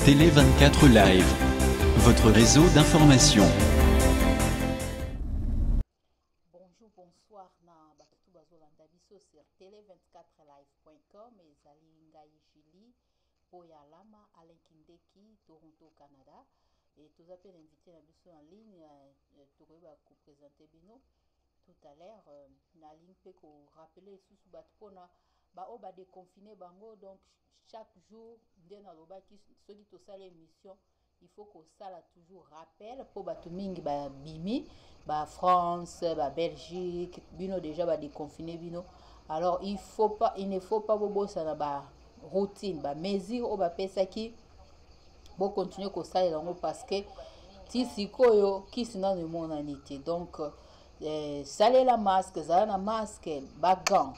Télé 24 Live, votre réseau d'information. Bonjour, bonsoir na batutu bazolanda biso sur télé24live.com ezali ngai Julie Poyalama Alain Kindeki Toronto Canada et toza pe invité na biso en ligne tokoyeba ko présenter bino tout à l'heure na ligne pe ko rappeler susu batu pona ba o ba déconfiner bango donc chaque jour nde na lobaki soki tosala émission il faut que ça là toujours rappel pour batu mingi ba bimi ba France ba Belgique bino déjà ba déconfiner bino alors il ne faut pas bobosa na ba routine ba mesure o ba pesa ki bo continuer ko ça lango parce que ti sikoyo kisina ne monanité donc saler la masque ça na masque ba gants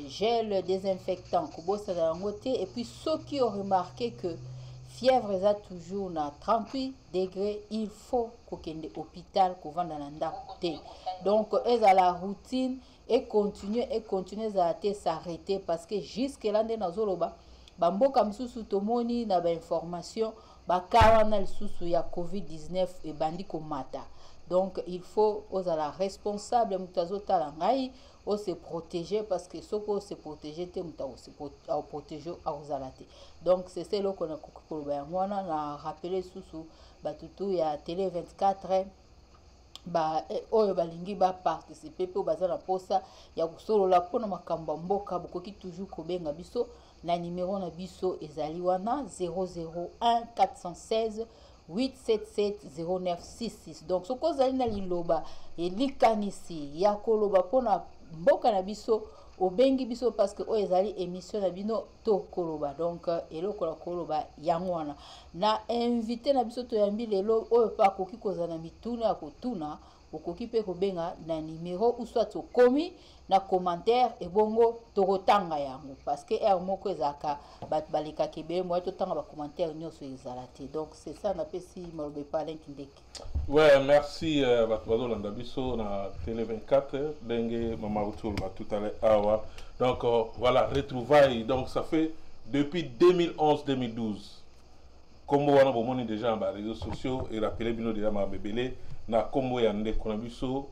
gel désinfectant kobosa lango te et puis ceux qui ont remarqué que fièvre est toujours na 38 degrés, il faut qu'on ait un hôpital qu'on vende dans la donc à la routine et continuer à s'arrêter parce que jusque là dans zoloba bamboka msusu tomoni na ba information ba kawana lisusu ya COVID-19 et bandi komata donc il faut aux la responsable mutazo talangai on se protéger parce que ce qu'on se protéger te mutazo se protéger aux alate donc c'est ça là qu'on a pour on a rappelé sous batutu ya télé 24 ba oyo balingi ba participer pe bazana posa ya kusolola pona makambo mboka bokoki toujours kobenga biso na numéro na biso ezali wana 001 416 877 0966 donc ce ko zali na liloba elikanisi ya koloba pona mboka na biso obengi biso parce que oyo ezali émission na bino to koloba donc eloko la koloba yango wana na invité na biso to yambi lelo oyo pa koki kozana mituna ya kotuna okoki pe kobenga na numéro ou soit okomi na commentaire ebongo tokotanga yango parce que er moko ezaka bat baleka kebe moi totanga ba commentaire nyonso ezalate donc c'est ça na pesi malobe pa Alain Kindeki. Ouais, merci Batouado Landabiso na Télé 24 dengue Mama Outoul tout à l'heure awa. Donc voilà, retrouvailles donc ça fait depuis 2011-2012 comme on a bomoni déjà dans les réseaux sociaux et rappelé bino déjà ma bébélé na kombo ya ndeko na biso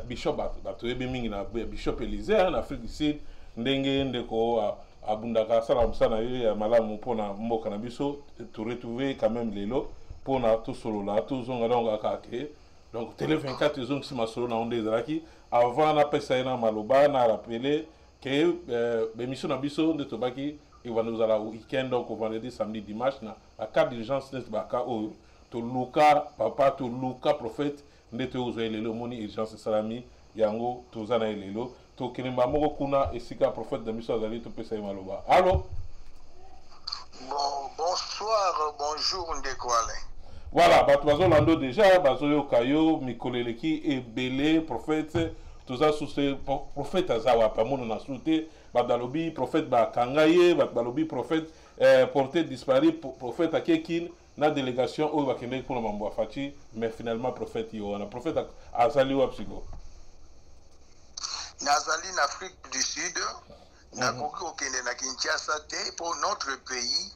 Bishop Batoyebe mingi na Bishop Élysée en Afrique du Sud ndenge ndeko abundaka sala musana ya malamu pona mboka na biso to retrouver quand même lelo pona tout solo là tout zonga donc akake donc Télé 24 zong si masolo na onde ezalaki avant na pesa na maloba na rappeler que émission na biso de tobaki et va nous aller au week-end donc vendredi samedi dimanche na à cas d'urgence n'est pas cas au to luka papa to luka prophète ndete ozoe lelo moni urgence salami yango tozana lelo to kenemba moko kuna esika prophète de miso azali to pesa maloba. Allô? Bon, bonsoir, bonjour ndeko Alain. Voilà, bato lando déjà bazoyo kayo mikoleleki ebele prophète toza sous ce prophète azawa pamono na souté badalobi prophète ba kangaye badalobi prophète porté disparu prophète akekin na délégation au bakende pour mambo afati mais finalement prophète yo na prophète azali wa psycho nazali en Afrique du Sud na koki okende na Kinshasa te pour notre pays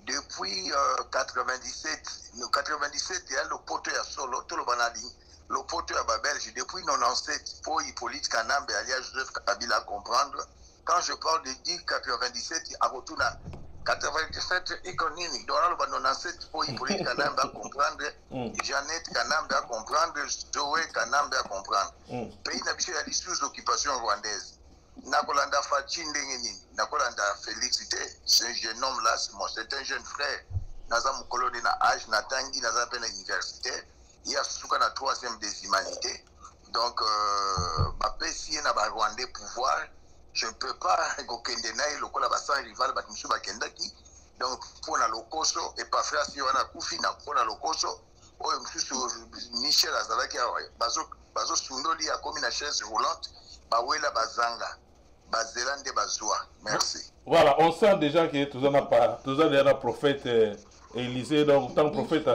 depuis 97 il y a le poteau ya solo tout le banali le poteau ya Belge depuis 97 pour Hippolyte Kanambe alias Joseph Kabila comprendre quand je parle de 97 à retour 97 économique dans le 97 pour Hippolyte Kanambe à comprendre Jeannette Kanambe à comprendre Joël Kanambe à comprendre pays n'a pas eu sous occupation rwandaise Nakolanda Fachi Ndengeni Nakolanda Félicité c'est un jeune homme là c'est un jeune frère naza mukolo de na âge na tangi naza pe na université il y a suka na 3e des humanités donc bapesi na ba rwandais pouvoir je ne peux pas gokende na lokola basa rival batmusu bakendaki donc pour na lokoso et pas frère si wana kufi na pour na lokoso oyo msusu Michel azalaki bazo sundoli ya komi na chaise roulante bawela bazanga bazelande bazwa merci. Voilà, on sent déjà que tout ça déjà un prophète Élysée donc tant prophète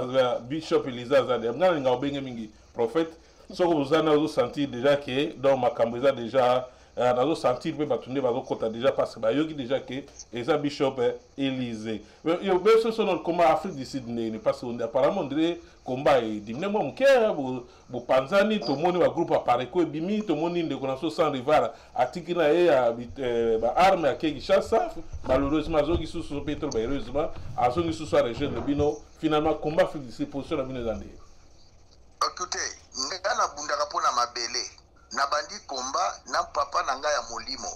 Bishop Élysée azade ngana ngabenge mingi prophète so vous en avez senti déjà que dans makambo déjà nazo sentir pe batunde bazo kota déjà parce que bayoki déjà que eza bishop Élysée yo beso sono combat Afrique du Sud ne parce que apparemment dire combat et dimne mo mke bo panzani to moni ba groupe apareko bimi to moni ndeko na so sans rival atikina e ba arme akeki chassa malheureusement azoki sous pétrole heureusement azoki sous région de bino finalement combat Afrique du Sud position na bino zande. Écoutez, ngana bundaka pona mabele na bandi combat na papa na nga ya molimo.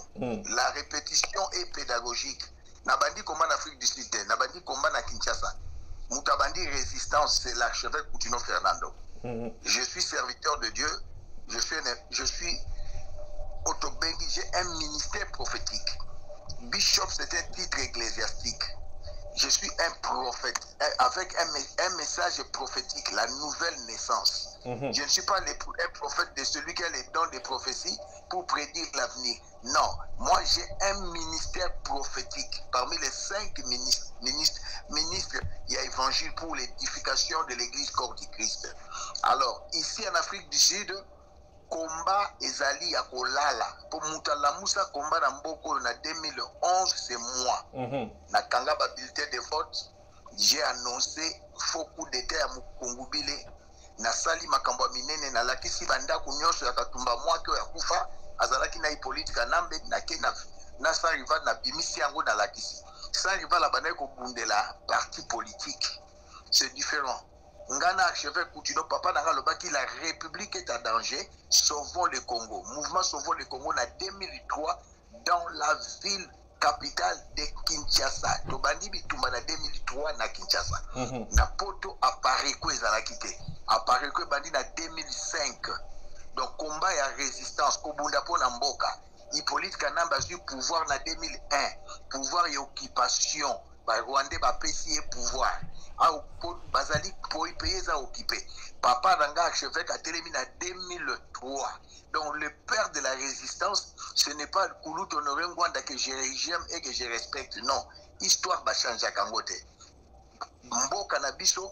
La répétition est pédagogique. Na bandi combat en Afrique du Sud, na bandi combat na Kinshasa. Mutabandi résistance, c'est l'archevêque Coutinho Fernando. Je suis serviteur de Dieu, je suis autobengi, j'ai un ministère prophétique. Bishop, c'est un titre ecclésiastique. Je suis un prophète avec un message prophétique, la nouvelle naissance. Je ne suis pas un prophète de celui qui a les dons de prophétie pour prédire l'avenir. Non, moi j'ai un ministère prophétique. Parmi les 5 ministres, il y a évangile pour l'édification de l'église corps du Christ. Alors, ici en Afrique du Sud, combat ezali ya kolala pour mutala musa combat na mboko na 2011 c'est moi. Na kanga ba bulletin de vote, j'ai annoncé faux coup d'état ya mukungubile na sali makambo minene na lakisi banda kunyoso ya katumba mwake ya kufa azalaki na politika nambe na kena na sa rival na bimisi yango na lakisi sa rival abana ko bundela parti politique. C'est différent. Ngana archevêque Coutinho papa nanga lobaki la République est en danger, sauvons le Congo. Mouvement Sauvons le Congo en 2003 dans la ville capitale de Kinshasa. Tobandi bituma na 2003 na Kinshasa. Na poto apparaît ko ezalaki te. Apparaît ko bandi na 2005. Donc combat ya résistance ko bunda pona mboka. Hippolyte Kanamba a eu pouvoir na 2001. Pouvoir et occupation. Ba Rwandais ba pesi pouvoir. Bazali pour y payer ça occupé. Papa Nanga archevêque a terminé en 2003. Donc le père de la résistance, ce n'est pas le Koulout Honoré Ngwanda que j'aime et que je respecte. Non. Histoire va changer à Kangote. Mboka Nabiso,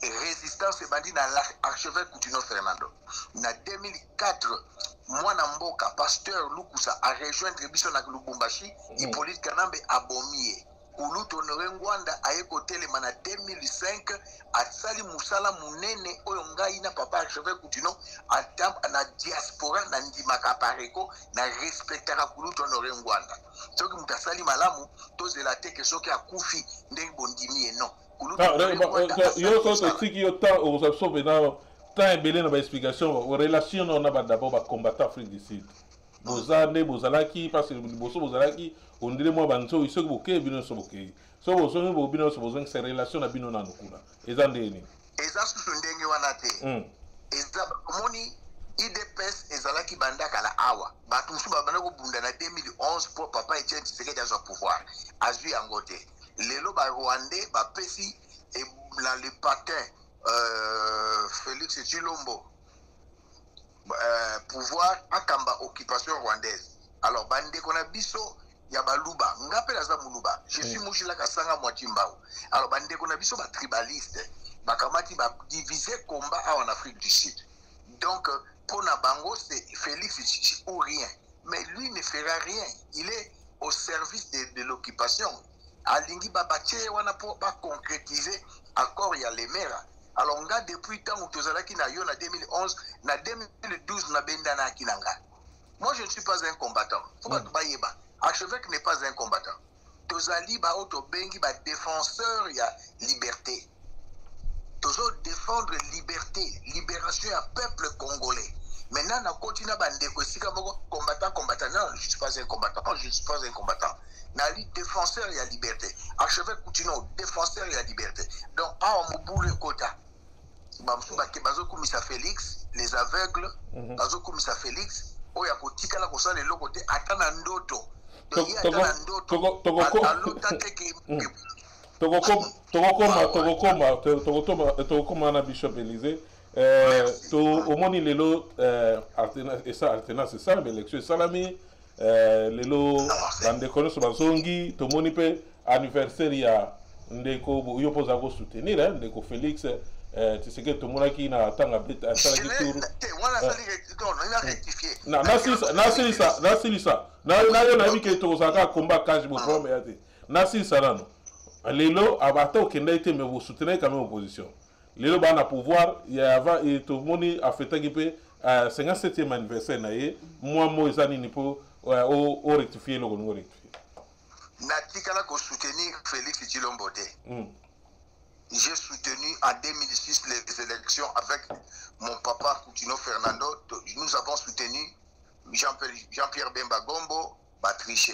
résistance et bandit dans l'archevêque Coutinho Fernando. En 2004, moi Mboka, pasteur Lukusa, a rejoint Biso na Lubumbashi, Hippolyte Kanambe a bomié. Koulout Honoré Ngwanda a écouté les manas 2005 à Sali Moussala Mounene Oyonga ina papa archevêque Coutinho à na diaspora na ndimaka pareko na respectera Koulout Honoré Ngwanda. Ce qui mutasali malamu tozela te que soki akufi ndenge bondimi non. Koulout Honoré Ngwanda yo ko tiki yo ta o sa sauver na ta ebele na ba explication o relation on a d'abord ba combattant Afrique du Sud. Bozane bozalaki parce que boso bozalaki on dirait moi banzo iso boke bino so boke so bozo ngo bino so bozo se relation na bino na nokuna ezandeni eza susu ndenge wana te eza moni IDPS ezalaki bandaka la awa batu musu babana ko bunda na 2011 pour papa Etienne Tshisekedi à son pouvoir azui yangote lelo ba Rwandais ba pesi et le patin Félix Tshilombo pouvoir akamba occupation rwandaise. Alors bande kona biso ya baluba ngape la za muluba je suis mushila kasanga mwachimbao. Alors bande kona biso ba tribaliste bakamati ba diviser combat en Afrique du Sud. Donc pour Nabango c'est Félix ou rien, mais lui ne fera rien, il est au service de l'occupation. Alingi babache wana pour pas concrétiser accord ya lemera. Alors on a depuis tant où tozalaki na yo na 2011 na 2012 na benda na kinanga. Moi je ne suis pas un combattant. Faut pas bayeba. Archevêque n'est pas un combattant. Tozali ba auto bengi ba défenseur ya liberté. Tozo défendre liberté, libération à peuple congolais. Maintenant na continue ba ndeko sika moko combattant. Non, je ne suis pas un combattant. Je ne suis pas un combattant. Nali défenseur et la liberté. Archevêque Coutinho, défenseur et la liberté. Donc, à Mouboule Kota, Bazo Koumissa Félix, les aveugles, Bazo Koumissa Félix, Oya Kotika la Kosa, les locotés, Atanandoto. Togokoma na Bishop Élysée. Au moins, il est là, alternance, c'est ça, l'élection est salami. Lelo bandeko so bazongi tomoni pe anniversaire ya ndeko yo poza ko soutenir ndeko Félix tu sais que tout le monde qui n'a atteint bête à ça qui tourne na vi que to saka combat cash bo problème yate nasi salano lelo abata okenda ite mais vous soutenez quand même opposition lelo ba na pouvoir il y avait et tout le monde a fait équiper 57e anniversaire na ye moi ezani ni pour au rectifier le gongo rectifier natikala ko soutenir Félix Tshilombo te. J'ai soutenu en 2006 les élections avec mon papa Coutinho Fernando. Nous avons soutenu Jean-Pierre Bemba Gombo, Batriché.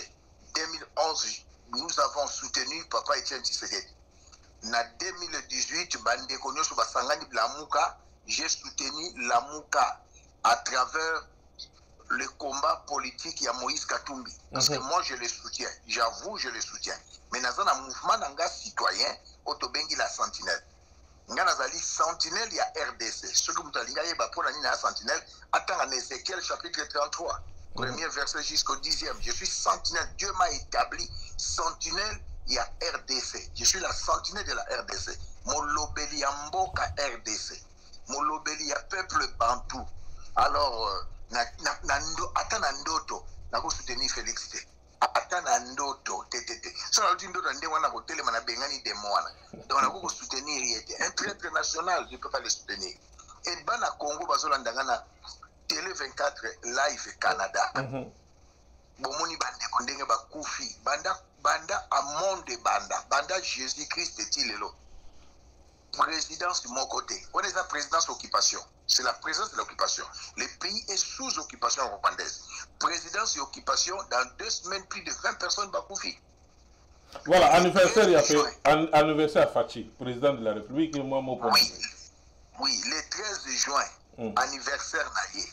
2011, nous avons soutenu Papa Etienne Tshisekedi. En 2018, j'ai soutenu Lamuka à travers le combat politique à Moïse Katumbi. Parce que moi, je le soutiens. J'avoue, je le soutiens. Mais dans un mouvement citoyen, Otobengi la sentinelle. Nganazali sentinelle, il y a RDC. Ce que vous avez dit, pour la sentinelle, attends en Ézéchiel chapitre 33, premier verset jusqu'au 10e. Je suis sentinelle. Dieu m'a établi sentinelle, il y a RDC. Je suis la sentinelle de la RDC. Molobeli Amboka RDC. Molobeli a peuple bantou. Alors, attends Nandoto, n'a pas soutenu Félix. Atana ndoto tétété ça la dit ndoto ndé wana hôtel mana bengani de moana donc on a soutenir yete un traître national je peux pas le soutenir et bana Congo bazolanda na télé 24 live Canada bomoni bande kondenge bakufi banda a monde banda Jésus Christ tilelo présidence de mon côté on est la présidence occupation. C'est la présence de l'occupation. Le pays est sous occupation rwandaise. Présidence et occupation, dans 2 semaines, plus de 20 personnes bakoufi. Voilà, anniversaire, il y a fait anniversaire à Fachi, président de la République. Oui, le 13 juin, anniversaire naïe.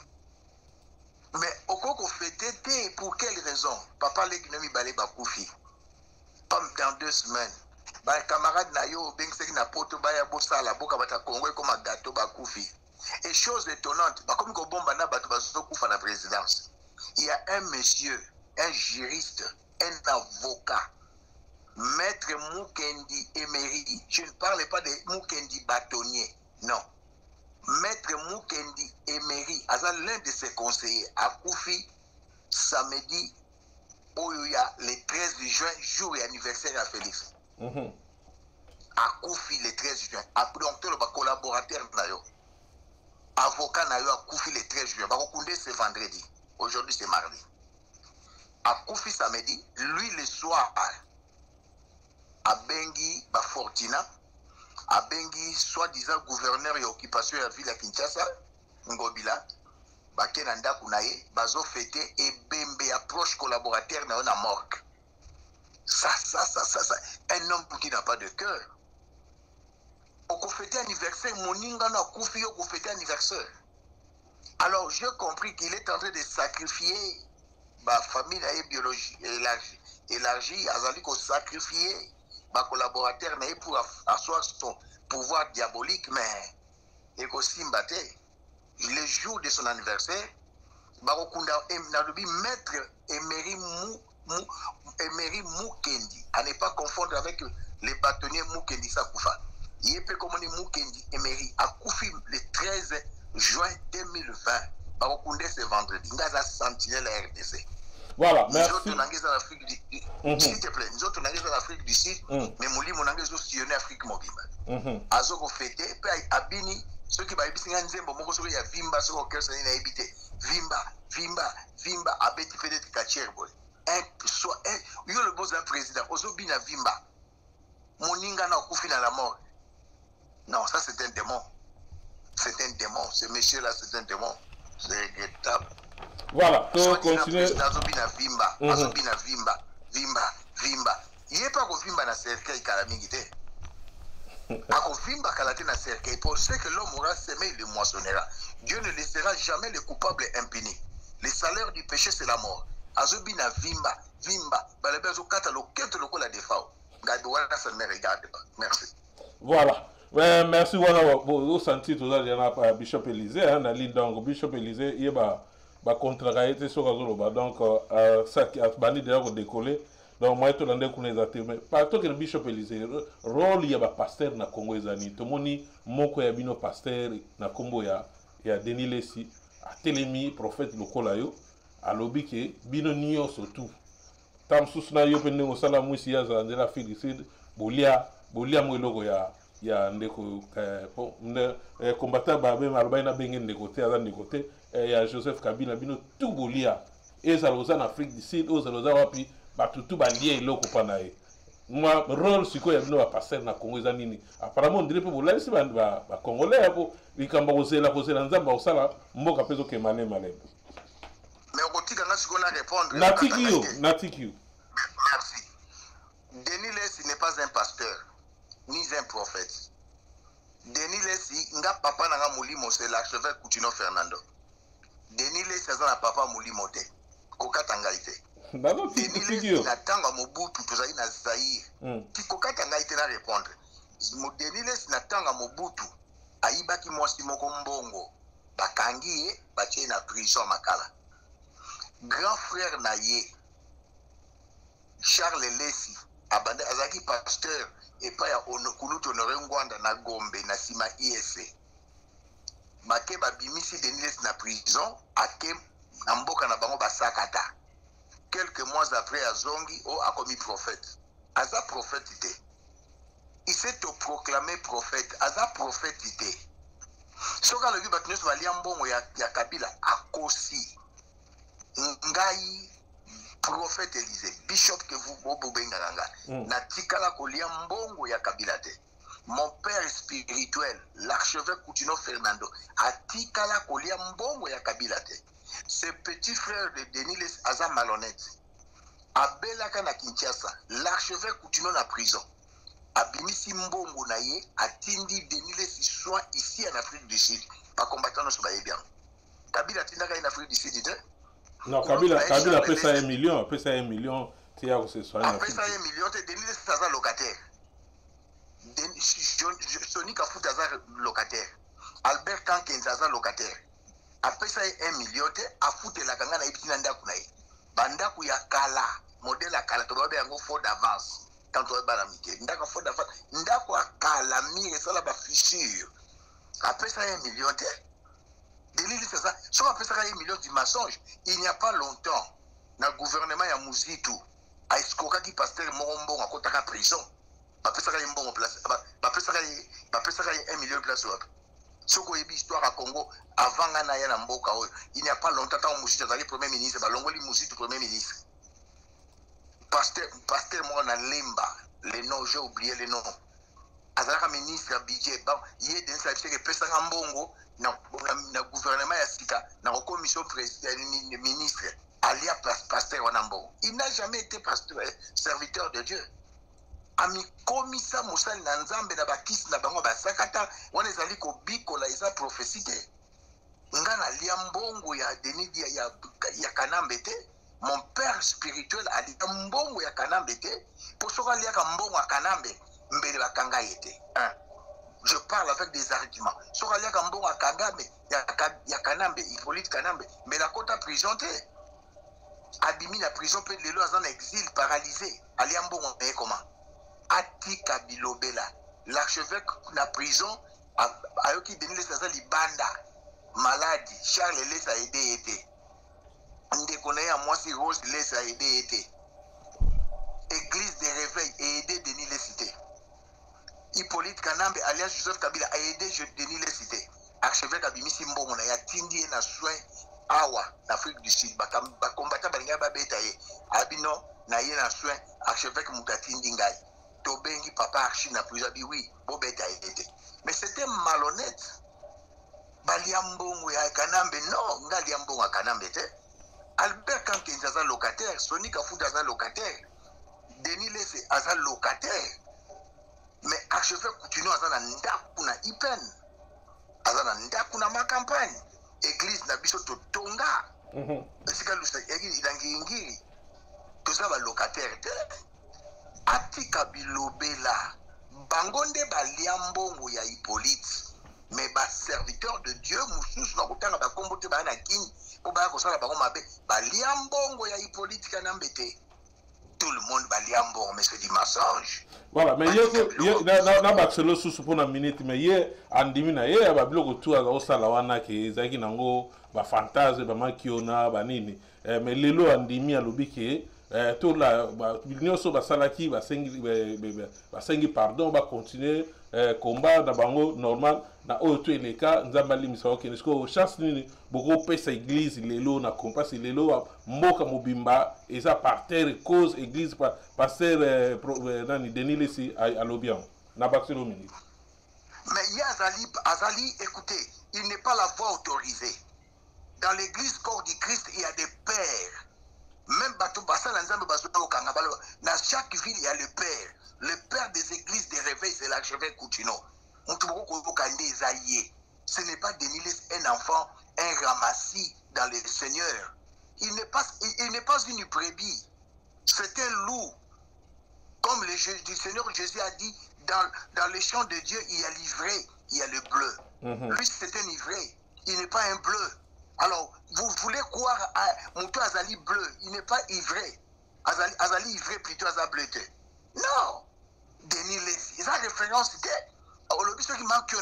Mais au cours qu'on fêtait, pour quelle raison? Papa l'économie balé bakoufi. Comme dans 2 semaines. Bah, camarade nayo, ben c'est na poto baya bossa la boka bata Congo comme un gâteau bakoufi. Et chose étonnante, comme la présidence, il y a un monsieur, un juriste, un avocat, Maître Mukendi Emery. Je ne parle pas de Mukendi bâtonnier, non. Maître Mukendi Emery, l'un de ses conseillers, a Koufi samedi, le 13 juin, jour et anniversaire à Félix. A Koufi le 13 juin, après donc le collaborateur d'ailleurs. Avocat n'a eu à Koufi le 13 juin. C'est vendredi. Aujourd'hui, c'est mardi. À Koufi samedi, lui le soir, à Bengi, Fortina, à Bengi, soi-disant gouverneur et occupation de la ville à Kinshasa, Ngobila, Bakenanda Kounaye, Bazo Fete et Bembe approche collaborateur dans la morgue. Ça. Un homme qui n'a pas de cœur. Au fêter anniversaire, Moninga n'a Koufi au fêter anniversaire. Alors j'ai compris qu'il est en train de sacrifier ma famille biologie élargie, Azali ko sacrifier ma collaborateur pour asseoir son pouvoir diabolique, mais et aussi mbaté. Le jour de son anniversaire, Barokunda Nalubi maître Emery Mukendi, à ne pas confondre avec les bâtonniers Mukendi Sakoufa. Il peut commander Mukendi Emery à Koufi le 13 juin 2020. Barokunde c'est vendredi. Nous avons sentinelle à RDC. Voilà, merci. Nous autres, s'il te plaît, nous autres, nous sommes en Afrique du Sud, mais nous sommes sillonner l'Afrique mobile. Azoko fêté, puis Abini, ceux qui baïbissent un zembo, moi, il y a Vimba, ceux qui sont habité. Vimba, Abeti fait des kachers, boy. Il y a le beau président, Ozobina Vimba. Moninga na Koufi dans la mort. Non, ça c'est un démon. C'est un démon. Ce monsieur-là, c'est un démon. C'est regrettable. Voilà, donc continuez. Azobina Vimba. Il n'est pas qu'on Vimba dans le cercueil calamité. Ako Vimba kalate dans le cercueil. Pour ce que l'homme aura semé, il le moissonnera. Dieu ne laissera jamais le coupable impuni. Le salaire du péché, c'est la mort. Azobina Vimba. Balabezo katalo kente loko la defao. Gadouana, ça ne me regarde pas. Merci. Voilà. Ouais, merci. Voilà, vous sentez tout ça, il y en a Bishop Élisée, hein, donc Bishop Élisée, il y a un contrat sur Azoloba. Donc, ça qui a banni d'ailleurs décollé. donc moi to lande kuna ezate mais par to que le bishop Élysée rôle ya ba pasteur na Congo ezani to moni moko ya bino pasteur na kombo ya Denis Lesi atelemi prophète lokola yo alobi ke bino niyo surtout tam susna yo pende ngosala mwisi ya za ndela Félicide bolia mo eloko ya ndeko combattant ba même aloba na benge ndeko te aza ndeko te ya Joseph Kabila bino tout bolia ezaloza na Afrique du Sud ozaloza wapi batutu balia eloko pana ye moi rôle siko ya bino ba passer na Congo eza nini apparemment on dirait pe bola si ba congolais hapo likamba kozela nzamba osala mboka pezo ke mane malebe mais okotika nga siko na répondre natiki merci. Denis Lesi n'est pas un pasteur ni un prophète. Denis Lesi nga papa nanga mulimo c'est l'archevêque Coutinho Fernando. Denis Lesi azana papa mulimo te kokata ngai te. Denis Lesi natanga Mobutu tozali na Zaire ti kokata ngai te na répondre. Denis Lesi natanga Mobutu ayibaki mwasi moko mbongo bakangi ye batie na prison makala. Grand frère na ye Charles Lesi abande azaki pasteur et pas ya Kulutu Honoré Ngwanda na Gombe na sima ISC make babimisi Denis Lesi na prison ake na mboka na bango basakata quelques mois après azongi a commis prophète aza prophète te il s'est proclamé prophète aza prophète te soka lobi bato nyonso balia mbongo ya Kabila akosi ngai prophète Élysée bishop que vous bobenganga na tikala kolia mbongo ya Kabila te mon père spirituel l'archevêque Coutinho Fernando a tikala kolia mbongo ya Kabila te ce petit frère de Denis Lesi aza malhonnête abelaka na Kinshasa l'archevêque Coutinho na prison abimisi mbongo na ye atindi Denis Lesi soin ici en Afrique du Sud pas combattant no soba bien Kabila tindaka en Afrique du Sud te non, Kabila après ça 1 million, tu as aussi soigné. Après ça 1 million, Denis Lesi aza locataire. Sony Kafuta aza locataire. Albert Kankens aza locataire. Après ça 1 million, afute la kanga na ipitina ndaku na ye. Bandaku ya kala, modèle ya kala to babe yango faux d'avance. Quand on va la mité, ndaka faux d'avance, ndaku akala mire ça la ba fissure. Après ça 1 million Denis Lesi ça, soit après ça 1 million du mensonge. Il n'y a pas longtemps, dans le gouvernement ya Muzitu, a escoqué qui pasteur Morombo à côté de la prison. Après ça 1 bon place, après ça 1 million de place. Ce qu'on a vu histoire à Congo avant Ganaya na Mboka, il n'y a pas longtemps quand Muzitu a été premier ministre, Balongoli Muzitu premier ministre. Pasteur Mona Lemba, les noms j'ai oublié les noms. Azalaka ministre budget bon yé den sa que pesa ngambongo na gouvernement ya sika na commission président ministre alia pasteur wanambo il n'a jamais été pasteur serviteur de Dieu ami komisa musali na nzambe na bakisi na bango basakata wana ezali ko bikola eza prophétie ngana lia mbongo ya Denis ya Kanambe te mon père spirituel ali mbongo ya Kanambe te pour soka lia ka mbongo ya Kanambe mbele bakanga yete je parle avec des arguments soka lia ka mbongo ya Kagame ya Kanambe Hippolyte Kanambe mais la kota prison te abimi na prison pe lelo azan exil paralysé ali mbongo mais comment atika bilobela l'archevêque na prison ayoki Denis Lesi aza libanda malade Charles Lesi a aidé été ndeko na ya mwasi Rose Lesi a aidé été église de réveil a aidé Denis Lesi. Hippolyte Kanambe alias Joseph Kabila a aidé Denis Lesi. Archevêque abimisi mbongo na ya tindi na soin awa na Afrique du Sud ba combattant balinga ba beta ye abino na ye na soin archevêque mutatindi ngai to bengi papa archi na prison bi oui bo beta ye mais c'était malhonnête balia mbongo ya Kanambe non ngali ya mbongo ya Kanambe te Albert Kankenza aza locataire Sony Kafuta aza locataire Denis Lesi aza locataire mais archevêque Coutinho aza na ndaku na Ipen aza na ndaku na ma campagne église na biso totonga esika lusa ilangi toza ba locataire te atika bilobela bango nde balia mbongo ya Hippolyte mais ba serviteur de Dieu mususu na kotanga ba kombo te ba na kini po ba ko sala bango mabe balia mbongo ya Hippolyte Kanambe te tout le monde va aller en bon, mais c'est du mensonge. Voilà, mais na Barcelone sous pour une minute, mais hier, en 10 minutes, hier, il y a bloqué tout à la salawana qui est qui nango, ba fantasme, ba makiona, ba nini. Mais les lots en 10 minutes, l'obi qui tout la, l'union sur ba salaki, ba sengi pardon, ba continuer combat na bango normal. Na autre les cas, nzambali misawo qui est chasse nini, beaucoup pèse église les lots na compasse les lots, moka mobimba, et ça par terre cause église pasteur Denis Lessi à l'Obian. Na Barcelone. Mais il y a Azali, écoutez, il n'est pas la voix autorisée. Dans l'église corps du Christ, il y a des pères. Même dans chaque ville, il y a le père. Le père des églises des réveils, c'est l'archevêque Coutinho. Ce n'est pas Denis Lessi, un enfant, un ramassis dans le Seigneur. Il n'est pas une brebis. C'est un loup. Comme le Seigneur Jésus a dit, dans le champ de Dieu, il y a l'ivré, il y a le bleu. Lui, c'est un ivré. Il n'est pas un bleu. Alors, vous voulez croire à Moutou Azali bleu. Il n'est pas ivré. Azali ivré plutôt Azali bleuté. Non. Denis Lessi. Sa référence, c'était. Le ceux qui manquent,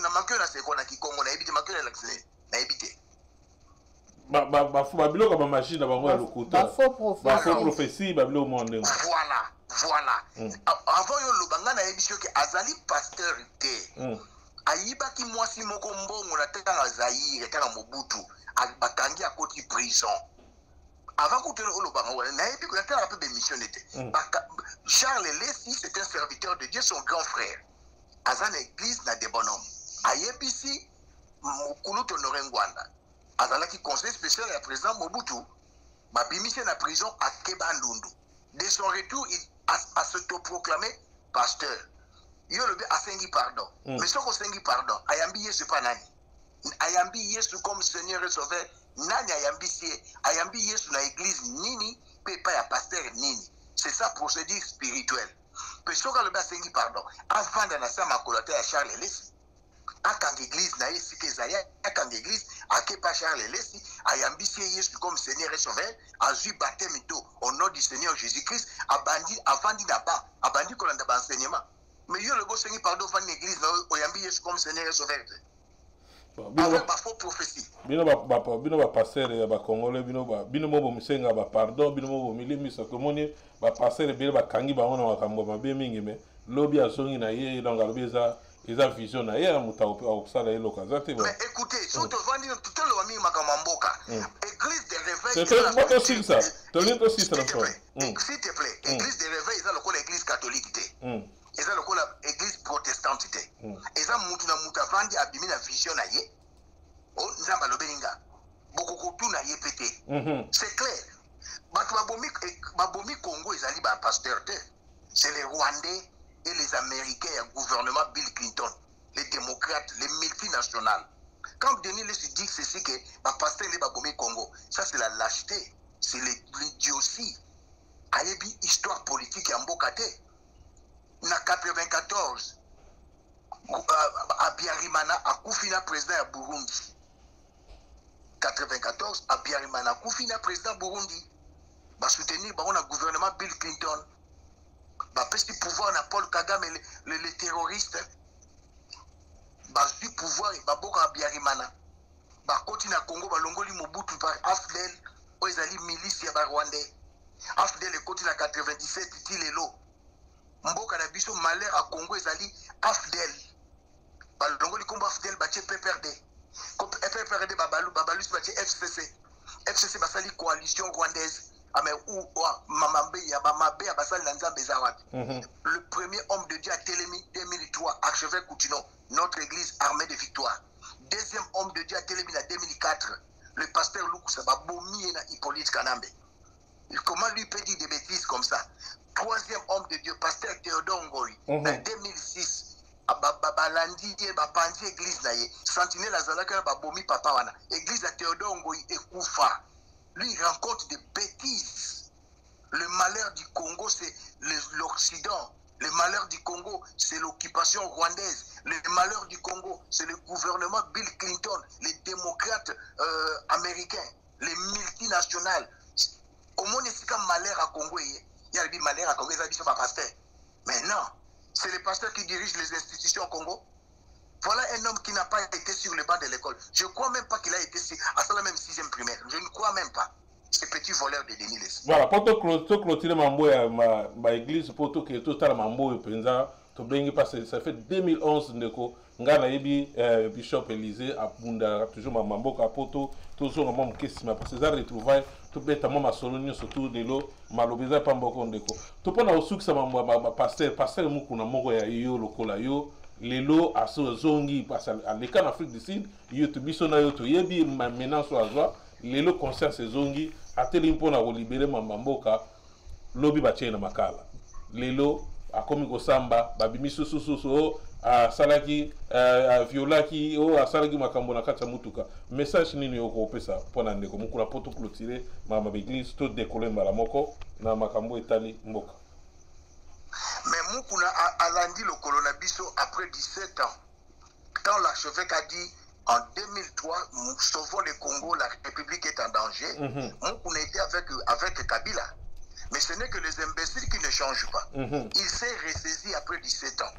c'est qu'on a qui Congo, on a évité, on a évité. Babilo comme machine d'abord le côté. Faux prophétie, babilo au monde. Voilà. Avant le banga na émission que Azali pasteur était. Ayiba ki mwasi moko mbongo na tanga Zaire, tanga Mobutu, bakangi à côté prison. Avant que le banga na ébi ko tanga peu d'émission était. Charles Lessi, c'est un serviteur de Dieu, son grand frère. Azan église na des bonhommes. Ayebisi Mukulu Honoré Ngwanda. Azala qui conseil spécial à président Mobutu, babimise na prison à Kebandundu. De son retour, il a s'autoproclamé pasteur. Il a sengi pardon. Mais ce qu'on sengi pardon, Ayambi Yesu pas nani. Ayambi Yesu comme Seigneur et Sauveur, nani Ayambi Yesu na église nini, peut pas ya pasteur nini. C'est sa procédure spirituelle. Mais ce qu'on a sengi pardon, avant de nasser ma coloteur à Charles Lessi. Quand l'église n'a ici que Zaya, quand l'église a que pas Charles Lessi, Ayambi Yesu comme Seigneur et Sauveur, a vu baptême au nom du Seigneur Jésus-Christ, a bandi avant d'abord, a bandi qu'on a enseignement. Mais il y a le beau Seigneur pardon dans l'église, Ayambi Yesu comme Seigneur et Sauveur. Avec ma fausse prophétie. Bino ba passer ba Congolais bino mo bomisenga ba pardon bino mo bomilimi sokomoni ba passer bino ba kangi ba ona makambo mabe mingi me lobi azongi na ye donc alobeza eza vision na ye muta okusala ye lokazate mais écoutez surtout vandi tout le wami makamamboka église des réveils c'est pas aussi ça tolito aussi ça s'il te plaît église des réveils eza lokola église catholique té eza lokola église protestante té eza mutu na muta vandi abimi na vision na ye o nzamba lobelinga bokoko tu na ye pété c'est clair bato babomi Congo ezali ba pasteur té c'est les Rwandais et les Américains et le gouvernement Bill Clinton, les démocrates, les multinationales. Quand Denis Lessi dit ceci que ma pasteur n'est pas bombé Congo, ça c'est la lâcheté, c'est l'idiotie. Ayebi histoire politique en Bokate. Na 94, Abiyarimana a Koufina président à Burundi. 94, Abiyarimana a Koufina président Burundi. Va soutenir le gouvernement Bill Clinton. Parce que pouvoir na Paul Kagame les terroristes du pouvoir baboka Abiyarimana bakoti na Congo balongoli Mobutu par Afdel oezali milice ya ba Rwandais Afdel ekoti na 97 tilelo mboka na biso malheur à Congo ezali Afdel balongoli kombo Afdel batie PPRD comme PPRD babalus batie FCC basali coalition rwandaise. Le premier homme de Dieu à Télémi 2003, archevêque Coutinho, notre église armée de victoire. Deuxième homme de Dieu à Télémi en 2004, le pasteur Lukusa Babomi et Hippolyte Kanambe. Comment lui peut dire des bêtises comme ça? Troisième homme de Dieu, pasteur Théodore Ngoi, en 2006. Babalandi Bapandi église naye sentinelle azalaka babomi papa wana église à Théodore Ngoi et Koufa. Lui, il rencontre des bêtises. Le malheur du Congo, c'est l'Occident. Le malheur du Congo, c'est l'occupation rwandaise. Le malheur du Congo, c'est le gouvernement Bill Clinton, les démocrates américains, les multinationales. Au moins, c'est comme malheur à Congo. Il y a le malheur à Congo, il y a le pasteur. Mais non, c'est le pasteur qui dirige les institutions au Congo. Voilà un homme qui n'a pas été sur le banc de l'école. Je ne crois même pas qu'il a été à ça la même 6e primaire. Je ne crois même pas. Ce petit voleur de Denis Lesi. Voilà, pour te clôturer ma église, pour tout que tout à mambo parce que ça fait 2011 ndeko ngana yebi Bishop Élisée a bunda toujours mambo kapoto toujours mambo kesima parce que ça retrouvaille tout bête ma solonio surtout de l'eau malobeza pamboko ndeko tout pona osukisa mambo pasteur mukuna moko ya yo lokola yo lelo aso zongi parce à l'école Afrique du Sud yo to bisona yo to yebi maintenant so azwa lelo conscience zongi ateli mpona ko libérer mamboka lobi batie na makala lelo akomi kosamba babimi susususu asalaki violaki asalaki makambo na kati ya mutuka message nini okopesa mpona ndeko mokula po toclôturer mama l'église to décoller mbala moko na makambo etali mboka. Mais mukuna alandi lokolo na biso après 17 ans quand l'archevêque a dit en 2003 nous sauvons le Congo, la République est en danger. Mukuna était avec Kabila. Mais ce n'est que les imbéciles qui ne changent pas. Il s'est ressaisi après 17 ans.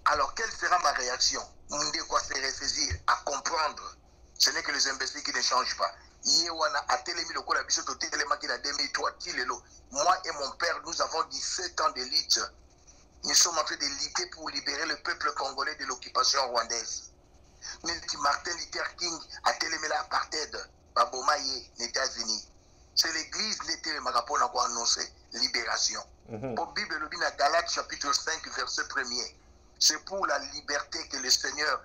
Alors, quelle sera ma réaction? De quoi se ressaisir, à comprendre. Ce n'est que les imbéciles qui ne changent pas. Moi et mon père, nous avons 17 ans de lutte. Nous sommes en train de lutter pour libérer le peuple congolais de l'occupation rwandaise. Martin Luther King a télémé l'apartheid, Babomaye, les États-Unis. C'est l'église l'été Magapona qui a annoncé libération. Au Bible, le Bina Galates chapitre 5, verset 1er. C'est pour la liberté que le Seigneur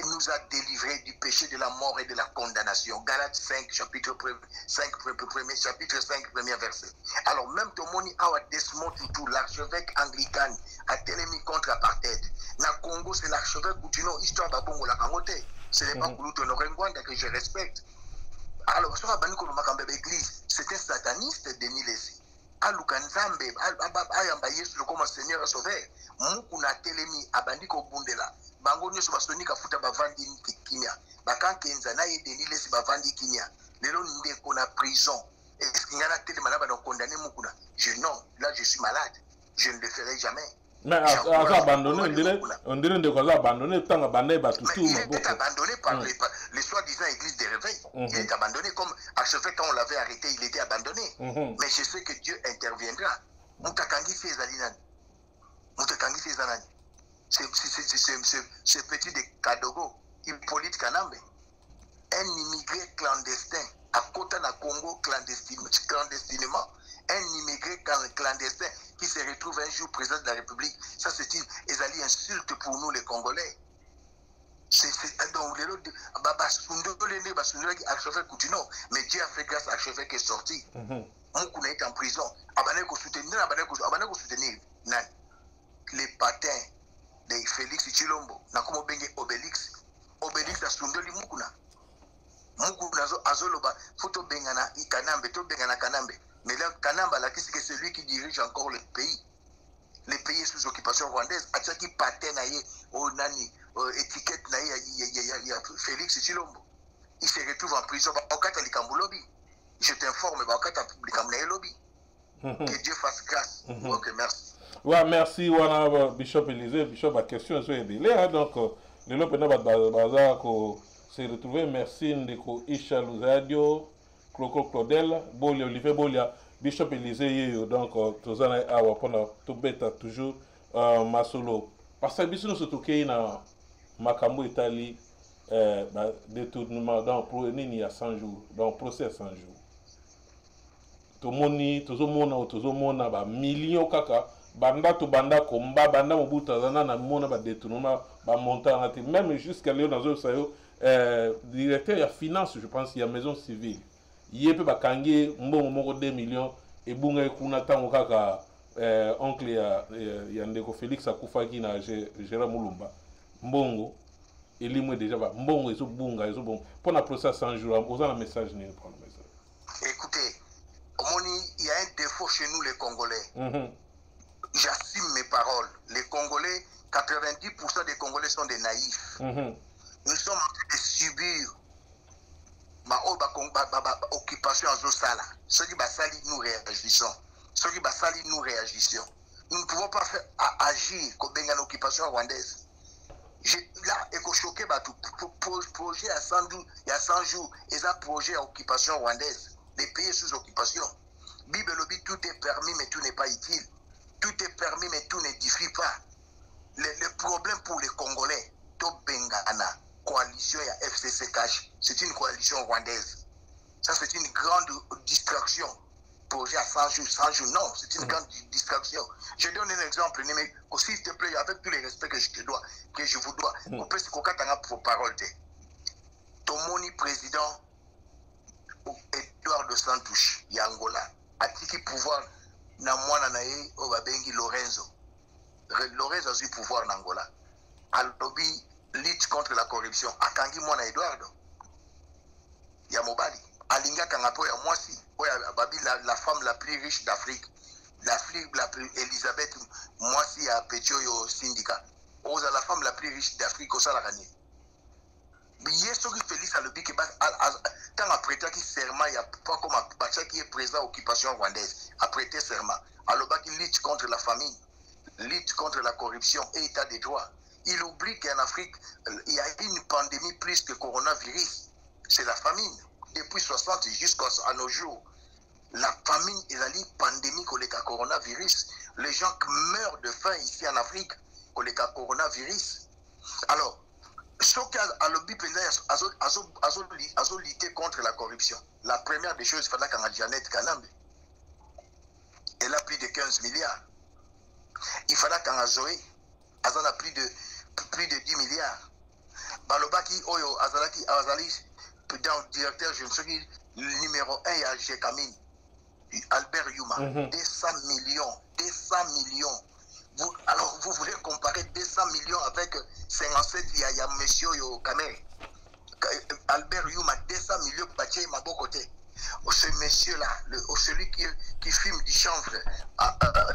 nous a délivrés du péché, de la mort et de la condamnation. Galates 5, chapitre 5, premier verset. Alors, même Tomoni Awa Desmond Tutu, l'archevêque anglican, a télémis contre l'apartheid. Na Congo, c'est l'archevêque Boutino, histoire d'Abongo la Kangote. Ce n'est pas Koulouto Norengwanda que je respecte. Alors, sur l'église, c'est un sataniste, Denis Lesi. Alukanzambe, ayamba Yesu le comme Seigneur sauveur. Mukuna telemi abandiko bundela. Bango nyoso basoni kafuta bavandi kimia. Bakankenza na ye Denis Lesi bavandi kimia. Lelo ndeko na prison. Est-ce qu'il y a tellement là donc condamné Mukuna? Non, là je suis malade. Je ne le ferai jamais. Mais abandonné, on dirait de quoi abandonné, tant abandonné, il est abandonné par les soi-disant églises de réveil. Il est abandonné comme archevêque quand on l'avait arrêté, il était abandonné. Mais je sais que Dieu interviendra. Mutakangi Sezalinani. Mutakangi Sezanani. Ce petit de Kadogo, Hippolyte Kanambe, un immigré clandestin, à côté de Congo clandestinement, un immigré clandestin qui se retrouve un jour président de la République, ça c'est une insulte pour nous les Congolais. Donc mais Dieu a fait grâce à l'archevêque qui est sorti. Moukouna est en prison. Soutenir les patins de Félix Chilombo, Nakomo Benge Obélix a Sundoli Moukouna. Moukouna Azoloba, Foto Bengana, Ikanambe, To Bengana Kanambe. Mais là, Kanamba, c'est celui qui dirige encore le pays. Les pays sous occupation rwandaise. Atsaki patin naïe, nani, étiquette naïe, il y a Félix Chilombo. Il se retrouve en prison. Je t'informe, que Dieu fasse grâce. Ok, merci. Ouais, merci, Wana Bishop Élisée. Bishop, la question est délai. Donc, le lot bazar se retrouver. Merci, Ndeko Isha Luzadio. Cloco Claudel, Bolia, Olivier Bolia, Bishop Élisée, donc, Tozana Awa, pendant tout bêta, toujours, Masolo. Parce que Bishop se toquait dans Makambo Italie, détournement, dans il y a 100 jours, dans procès 100 jours. Tomoni, Tozomona, millions kaka, banda to banda, komba, banda, mobuta, na mona, détournement, montant, même jusqu'à Léon dans Sayo, directeur, il y a finance, je pense, il y a maison civile. Il peut pas kangi mbongo 2 millions et bunga kuna tango kaka oncle ya ndeko Félix akufaki na Gérard Mulumba mbongo elimwe déjà ba mbongo ezo bunga ezo bon pour la procès 100 jours aux un message ni prendre message. Écoutez, il y a un défaut chez nous les Congolais. J'assume mes paroles. Les Congolais, 90% des Congolais sont des naïfs. Nous sommes en train de subir occupation à Zosala. Ceux qui basali, nous réagissons. Ceux qui basali, nous réagissons. Nous ne pouvons pas faire agir comme une occupation rwandaise. Là, il faut choquer projet à 100 jours, il y a 100 jours, et un projet à occupation rwandaise. Les pays sous occupation. Bible lobby, tout est permis, mais tout n'est pas utile. Tout est permis, mais tout n'édifie pas. Le problème pour les Congolais, Tobengana, coalition et FCC Cash, c'est une coalition rwandaise. Ça, c'est une grande distraction. Projet à 100 jours, non, c'est une grande distraction. Je donne un exemple, mais s'il te plaît, avec tous les respects que je vous dois, on peut se coquer pour parole. Ton moni président, Edouard de Santouche, Yangola, a tiki pouvoir, na mwana na ye, Obabengi Lorenzo. Lorenzo a eu pouvoir en Angola. Al lobby lutte contre la corruption. Akangi mwana Eduardo. Yamobali. Alinga kangapo ya mwasi. La femme la plus riche d'Afrique. L'Afrique la plus Elisabeth mwasi ya Petioyo syndicat. Oza la femme la plus riche d'Afrique au Salarani. Yeso qui Félix a le bic tant à prêter qui serment, il y a pas comme un qui est présent à l'occupation rwandaise. A prêté serment. Alors qui lutte contre la famine, lutte contre la corruption et état des droits. Il oublie qu'en Afrique, il y a une pandémie plus que coronavirus. C'est la famine. Depuis 60 jusqu'à nos jours. La famine est une pandémie que le coronavirus. Les gens meurent de faim ici en Afrique que le coronavirus. Alors, ce qu'à l'objet a lutter contre la corruption. La première des choses, il fallait qu'en Jeannette Kanambe, elle a plus de 15 milliards. Il fallait qu'en Zoé, elle a plus de 10 milliards. Balobaki, Oyo, Azalaki, Azali, dans le directeur, je ne sais pas, le numéro 1, il y a Jekamine, Albert Yuma, 200 millions, 200 millions. Alors, vous voulez comparer 200 millions avec 57, il y a monsieur Yo Kamel. Albert Yuma, 200 millions, Baché Mabokote. Ce monsieur-là, celui qui filme du chanvre,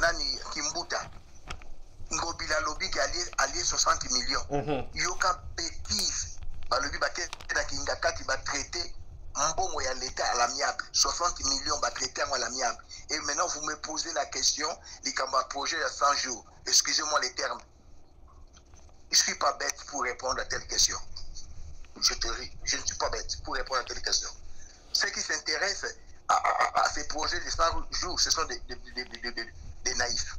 Nani Kimbuta, Ngobila Lobby qui a allié 60 millions. Yoka bêtise. Balobi Baké, Kingakati va traiter Mbongo ya l'État à l'amiable. 60 millions va traiter à l'amiable. Et maintenant, vous me posez la question, les projet à 100 jours. Excusez-moi les termes. Je ne suis pas bête pour répondre à telle question. Je te ris. Je ne suis pas bête pour répondre à telle question. Ceux qui s'intéressent à ces projets de 100 jours, ce sont des naïfs.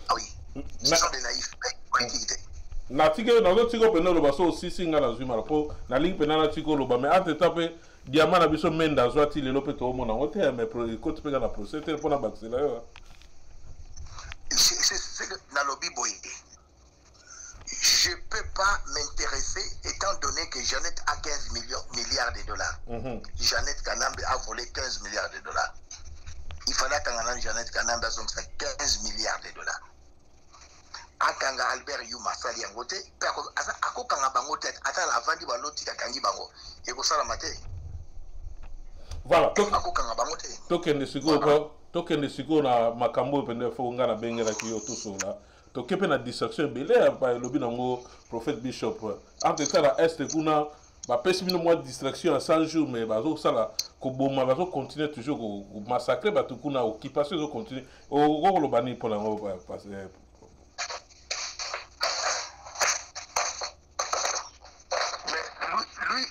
Ah oui. Ce sont des naïfs. Na tike na zo tiko pena lo baso aussi singa na zuma po na link pena na tiko lo ba me ate tape diamant na biso menda zo ati le lope to mona wote mais pro côté pega na procès pour na baxela yo c'est que na lobby boy je peux pas m'intéresser étant donné que Jeannette a 15 milliards de dollars. Jeannette Kanambe a volé 15 milliards de dollars. Il fallait qu'en Jeannette Kanambe a donc 15 milliards de dollars. Akanga Albert Yuma sali yangote pe akokanga bango tete ata la vandi baloti kakangi bango e ko sala mate. Voilà, akokanga bango tete tokende siko na makambo pende fo ngana bengela kiyo tusola tokepe na distraction belé pa lobi nango prophète bishop entre ça la est kuna ba pesi bino moi distraction à 100 jours mais bazo sala ko boma bazo continuer toujours ko massacrer ba tukuna occupation zo continuer o go lo bani pour nango passer.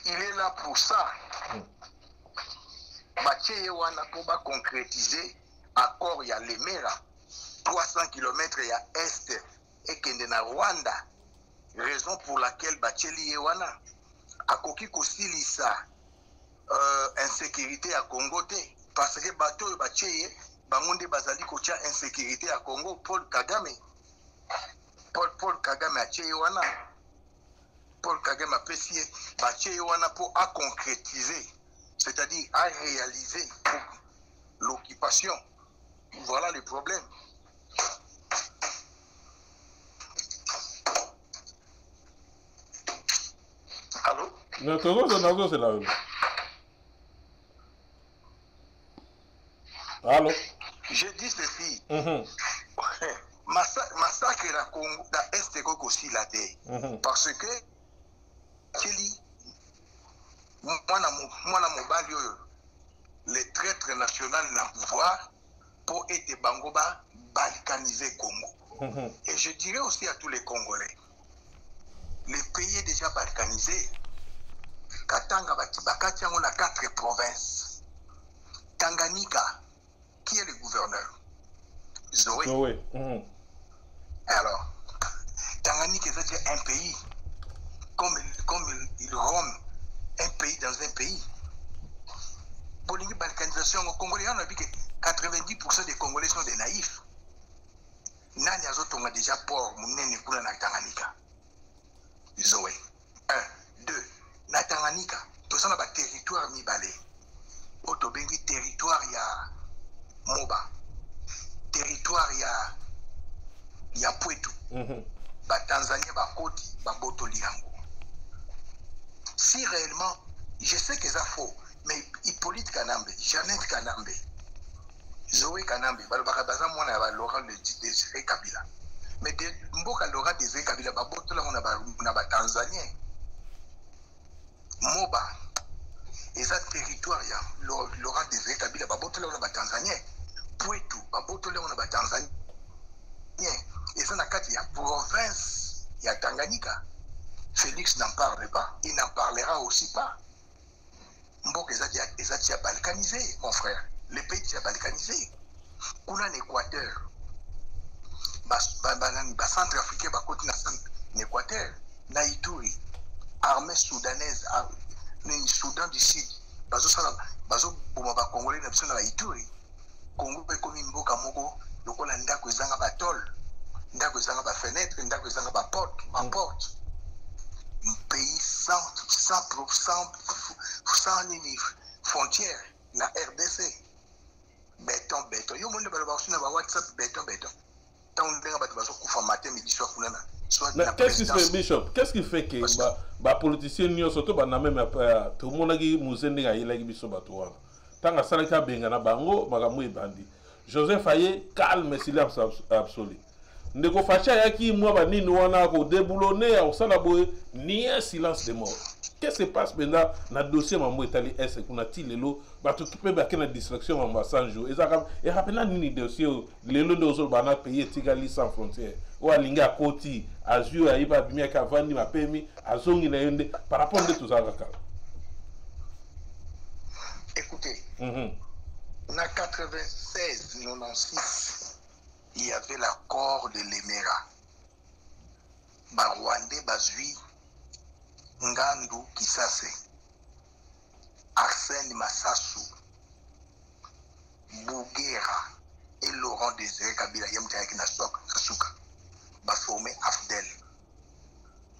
Il est là pour ça. Mathieu Wana pour concrétiser accord ya Lemera 300 km ya est et Kendena Rwanda. Raison pour laquelle Bacheli Wana a koki kosilisa insécurité à Congo te parce que bateau Bacheye bangonde bazali kocha insécurité à Congo Paul Kagame a Tcheye Wana. Paul Kagame a apprécié Tcheye Wana pour à concrétiser, c'est-à-dire à réaliser l'occupation. Voilà le problème. Allô? Non, c'est là. Allô? Je dis ceci. Massacre la Congo, la Est aussi la terre. Parce que mwana mobali oyo le traître national na pouvoir pour être bango ba balkaniser Congo. Et je dirais aussi à tous les Congolais, le pays est déjà balkanisé. Katanga bakati yango na 4 provinces. Tanganyika, qui est le gouverneur? Zoé. Alors, Tanganyika est déjà un pays, comme il romme un pays dans un pays. Pour la balkanisation au Congolais, on a vu que 90% des Congolais sont des naïfs. Nani azotonga déjà port munene kuna na Tanganyika. Zoé. 1, 2. Na Tanganyika, tout ça na ba territoire mibale. Otobengi territoire ya Moba. Territoire ya Pwetu. Ba Tanzanie ba koti ba botoli yango. Si réellement, je sais que ça faux, mais Hippolyte Kanambe, Jeannette Kanambe, Zoé Kanambe, balobaka mwana ya Laurent Désiré Kabila. Mais mboka Laurent Désiré Kabila ba botola na ba Tanzanien. Moba, eza territoire ya Laurent Désiré Kabila ba botola na ba Tanzanien. Pwetu ba botola na ba Tanzanien. Eza na kati ya province ya Tanganyika. Félix n'en parle pas, il n'en parlera aussi pas. Mbok est déjà balkanisé, mon frère. Le pays est déjà balkanisé. On a un Équateur. Centre-Africain, Équateur. Naïtouri. Armée soudanaise. Soudan du Sud. Congolais na Ituri. Congo est comme une boka moko. Donc on a ndako ezanga ba tol. Ndako ezanga ba fenêtre, ndako ezanga ba porte. Un pays sans frontières, la RDC. Béton. Yo monde ba sur na WhatsApp béton. Tant on denga ba baso kufa matin midi soir kunana. Qu'est-ce qui fait Bishop? Qu'est-ce qui fait que ba politicien nyo soto ba na même tout monde qui muzende ga yela biso bato. Tanga salaka benga na bango magamu ebandi. Joseph Aye calme silence absolu. Ndeko facha yaki mwa ba nini wana ko déboulonner au salaboy ni un silence de mort. Qu'est-ce qui se passe maintenant na dossier mambo etali est kuna ti lelo ba to kipe ba kena distraction mambo 100 jours et rappela nini dossier lelo ndozo bana payer tigali sans frontières o alinga koti azur aiba bimia ka vandi mapemi azongi na yende par rapport de tout ça kaka. Écoutez. Na 96-96 il y avait l'accord de l'Emera. Barwande Bazui, Ngandu Kisase, Arsène Massassou, Bougera et Laurent Désiré Kabila Yamtayaki Nasuka, formé AFDEL.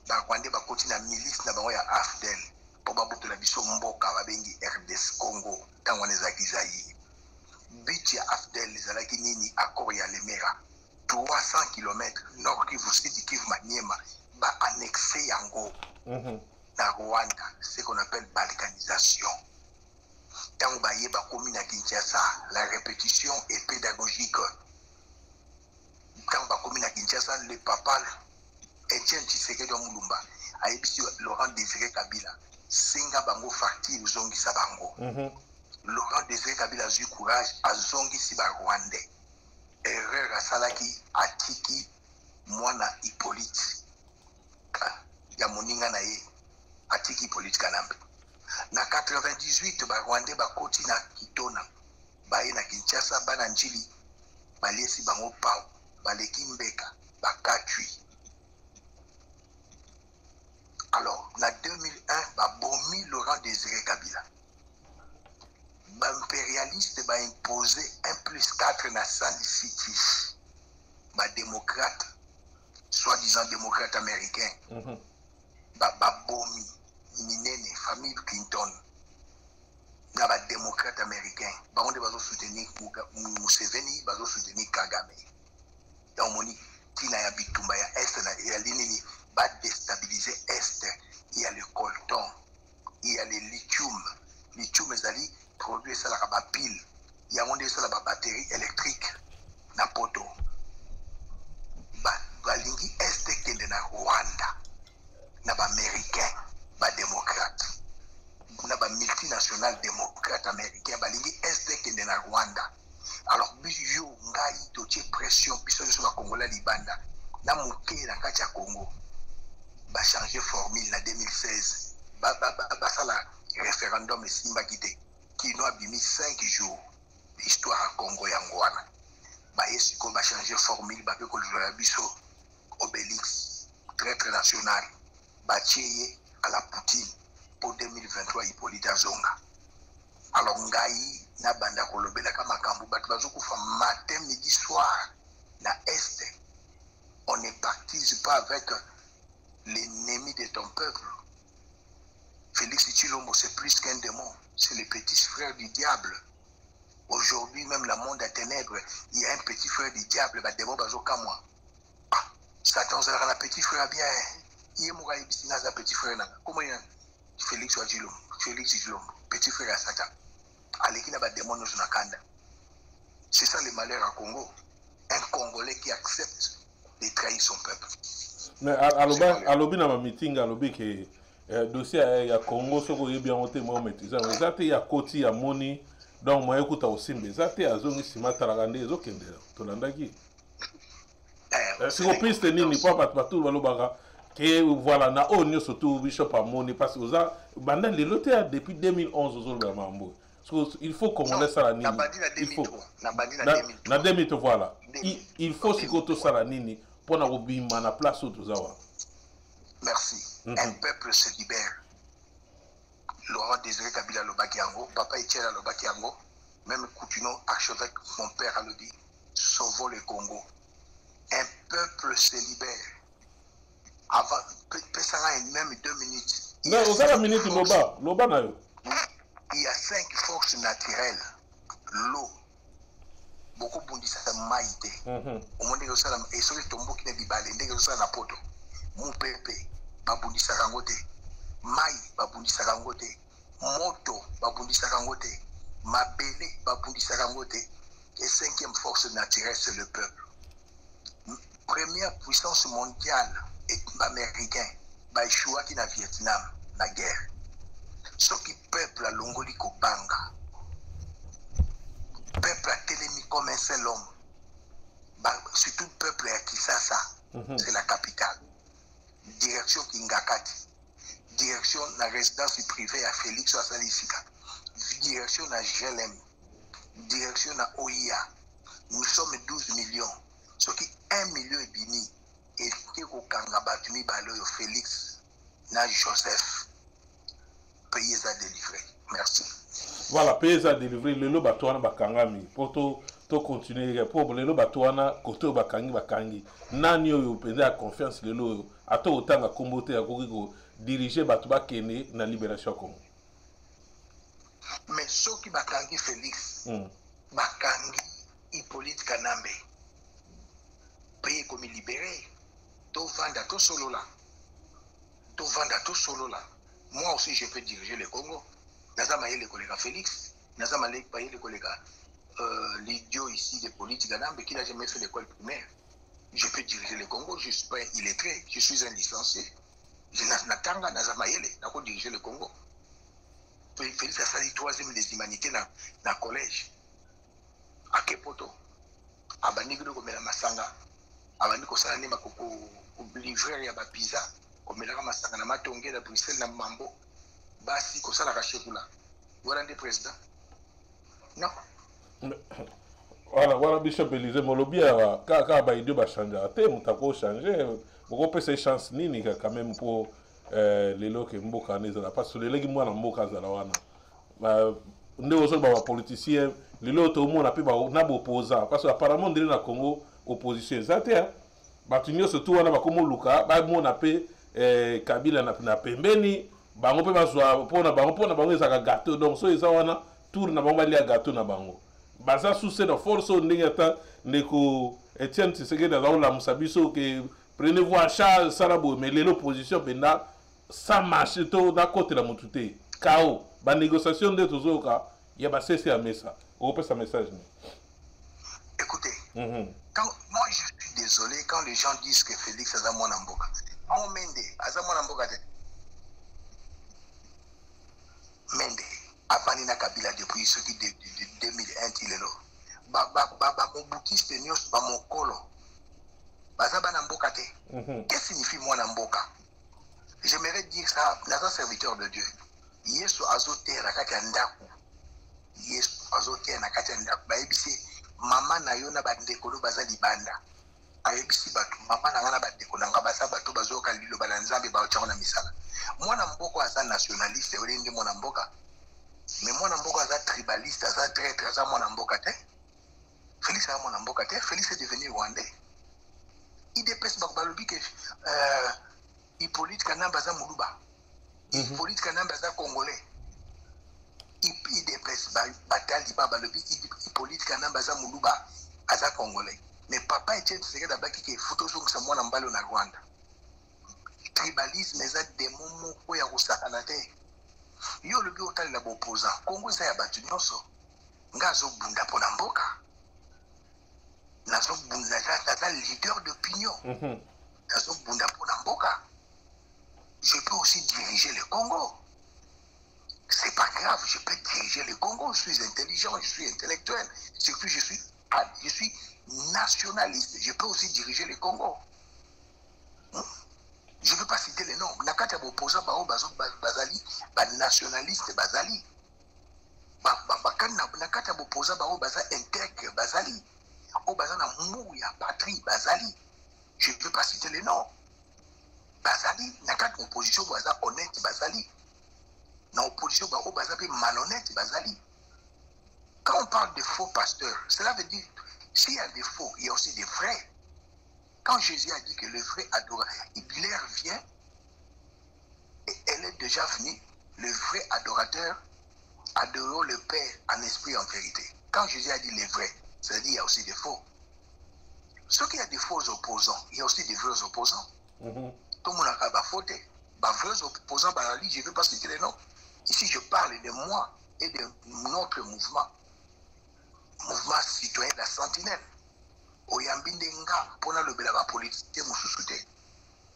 Barwande Bakoti na milice na bango ya AFDEL. Pour babuto la biso mboka babengi RDS Congo, Tangwaneza Kizayi. But ya AFDEL ezalaki nini accord ya Lemera 300 km nord Kivu Sud Kivu Maniema ba annexé yango na Rwanda, ce qu'on appelle balkanisation. Tant ba yeba komi na Kinshasa, la répétition est pédagogique. Tant ba komi na Kinshasa, le papa Etienne Tshisekedi Mulumba a yebisi Laurent Désiré Kabila singa bango facture zongisa bango. Laurent Désiré Kabila a eu courage à zongi siba Rwandais. Erreur à Salaki, Atiki, Mwana Hippolyte. Ya moninga na ye, Atiki Hippolyte Kanambe. Na 98, ba Rwandais ba koti na Kitona. Ba ye na Kinshasa, ba na Njili. Ba liesi bango pao, ba leki Mbeka, ba Katui. Alors, na 2001, ba bomi Laurent Désiré Kabila. Impérialiste va imposer 1+4 na Sandy City. Démocrate, soi-disant démocrate américain. Bomi, Minene, famille Clinton. Ba démocrate américain. On va soutenir Museveni, va soutenir Kagame. Donc moni tina ya bitumba ya est na ya linini va déstabiliser est. Il y a le coltan, il y a le lithium. Lithium ezali produit ça la pile. Il y a la batterie électrique na poto. Balingi est kende na Rwanda na ba américain ba démocrate. Na qui est dans le Congo, va changer formule en 2016. Ça la référendum et Simba qui nous a mis 5 jours d'histoire à Congo et Angoana. Va changer formule, va faire Obélix, traître national, va à la Poutine pour 2023 Hippolyte Azonga. Alors, Ngaï, na banda kolobela kama kambu, bat bazoku fa matin, midi, soir, na Est. On ne partise pas avec l'ennemi de ton peuple. Félix Tshilombo, c'est plus qu'un démon. C'est le petit frère du diable. Aujourd'hui, même le monde des ténèbres, il y a un petit frère du diable, bah, démon bazoka moi. Satan, c'est un petit frère bien. Il y a un petit frère. Comment il y a Félix Tshilombo, petit frère à Satan. C'est ça le malheur à Congo. Un Congolais qui accepte de trahir son peuple. Mais à l'objet de ma meeting, à l'objet que le dossier à Congo, ce qu'on a bien monté, moi, maîtrisé. Mais ça, il y a Koti, il y a Moni, donc moi, écoute aussi, mais ça, il y a Zone Simata, Ragandé, Zokende, Tolandaki. Si vous piste, il n'y a pas de tout le baga. Que voilà, na on surtout Bishop à Moni, parce que ça, pendant les lotés depuis 2011, il faut qu'on laisse ça la nini. Il faut. Na 2000 voilà. Il faut que ça la nini pour na robima na place tout ça. Merci. Un peuple se libère. Laurent Désiré Kabila Lobakiango, Papa Etienne Lobakiango, même Coutinho, archevêque, mon père a le dit, sauvons le Congo. Un peuple se libère. Avant, même 2 minutes. Non, on a la minute Loba na yo. Il y a 5 forces naturelles. L'eau. Beaucoup de gens disent maïté. Au monde de ça, et sur les tombeaux qui ne vivent pas, les gens na poto. Mon pépé, babundi sarangote. Maï, babundi sarangote. Moto, babundi sarangote. Mabélé, babundi sarangote. Et 5e force naturelle, c'est le peuple. Première puissance mondiale est américain. Baïchoua qui est dans Vietnam, la guerre. Ce qui peuple à Longoli Kobanga, peuple à Télémi comme un seul homme, surtout le peuple à Kisasa, c'est la capitale. Direction Kingakati, direction la résidence privée à Félix Oasalisika, direction à GLM, direction à OIA. Nous sommes 12 millions. Ce qui 1 million et demi, et qui est au Kangabatumi Baloyo Félix, na Joseph. Pays à délivrer. Merci. Voilà, pays à délivrer. Le lot batouana bakangami. Pour to continuer. Pour le lot batouana, côté bakangi. Nani yo pende à confiance le lot. Ato autant à comboter à Korigo diriger batouba kene na libération Congo. Mais ceux qui bakangi Félix, bakangi Hippolyte Kanambe, pays comme libéré, to vanda to solo là. To vanda to solo là. Moi aussi, je peux diriger le Congo. Nazama le collègue Félix, Nazama le collègue l'idiot ici de politique Ganambe qui n'a jamais fait l'école primaire. Je peux diriger le Congo, je suis pas illettré, je suis un licencié. Je n'attends Nazama Yele, n'a pas dirigé le Congo. Félix a sali 3e des humanités dans le collège. À Kepoto, à Banigro comme la Masanga, à Baniko Salanema Koko, livreur ya Pizza. Comme il a ramassé na matonge na Bruxelles na Mambo, basi ko sala kashekula. Voilà le président. Non. Voilà Bishop Élisée Molobia ka ba idio ba changer. Ate mutako changer. Boko pesa chance nini quand même pour lelo ke mboka nezala parce que lelo ki mwana mboka zala wana. Ba ndeko so ba politicien lelo to mona pe ba na bo opposant parce que apparemment ndele na Congo opposition zate batunyo surtout wana ba komo luka ba mona pe Kabila na pembeni bango pe bazwa pona bango ezaka gâteau donc so eza wana tour na bango balia gâteau na bango baza sous de force ndenge ata ndeko Etienne Tshisekedi la musabiso que prenez-vous en charge sarabo mais l'opposition benda ça marche to na côté la mutute kao ba négociation de tozoka ya ba cesse à messa on peut sa message. Écoutez, quand moi je suis désolé quand les gens disent que Félix est dans mon amboka. Mende, azamona mboka te. Mende, avani na Kabila depuis ce qui de 2001 il est là. Ba mobukiste nyos ba mokolo. Bazaba na mboka te. Qu'est-ce que signifie moi na mboka? J'aimerais dire ça, dans un serviteur de Dieu. Yesu azote na kati ya ndaku. Yesu azote na kati ya ndaku. Bayebisi mama na yo na bandeko no baza libanda. Ayebisi batu mama na ngana bandeko na nga baza batu bazoka lilo bana nzambe baocha na misala. Mwana mboka aza nationaliste olende mwana mboka. Mais mwana mboka aza tribaliste, aza traître, aza mwana mboka te. Félix aza mwana mboka te. Félix est devenu rwandais. IDPS bakbalobi ke Hippolyte Kanamba aza muluba. Hippolyte Kanamba aza congolais. IDPS batali babalobi Hippolyte Kanamba aza muluba aza congolais. Mais papa Etienne Tshisekedi abaki ke photo zongisa mwana mbalo na Rwanda. Tribalisme eza démon moko ya kosakana te. Yo lobi otali na opposant. Congo eza ya batu nyonso. Nga azobunda mpona mboka. Nazobunda naza leader d'opinion. Nazobunda mpona mboka. Je peux aussi diriger le Congo. C'est pas grave, je peux diriger le Congo. Je suis intelligent, je suis intellectuel. Surtout, je suis nationaliste. Je peux aussi diriger le Congo. Je ne veux pas citer les noms. Nakata opposant bazali, nationaliste bazali. Nakata opposant baza intègre bazali. O bazana mou ya patrie bazali. Je ne veux pas citer les noms. Bazali, nakata opposition baza honnête bazali. Na opposition baza malhonnête bazali. Quand on parle de faux pasteurs, cela veut dire s'il y a des faux, il y a aussi des vrais. Quand Jésus a dit que le vrai adorateur, l'heure vient, et elle est déjà venue, le vrai adorateur adorera le Père en esprit et en vérité. Quand Jésus a dit les vrais, c'est-à-dire qu'il y a aussi des faux. Ce qu'il y a des faux opposants, il y a aussi des vrais opposants. Tout le monde a pas faute. Vrais opposants, je ne veux pas citer les noms. Ici, je parle de moi et de notre mouvement. Mouvement citoyen de la Sentinelle. Oyambinde nga pona lobela ba politique mususu te.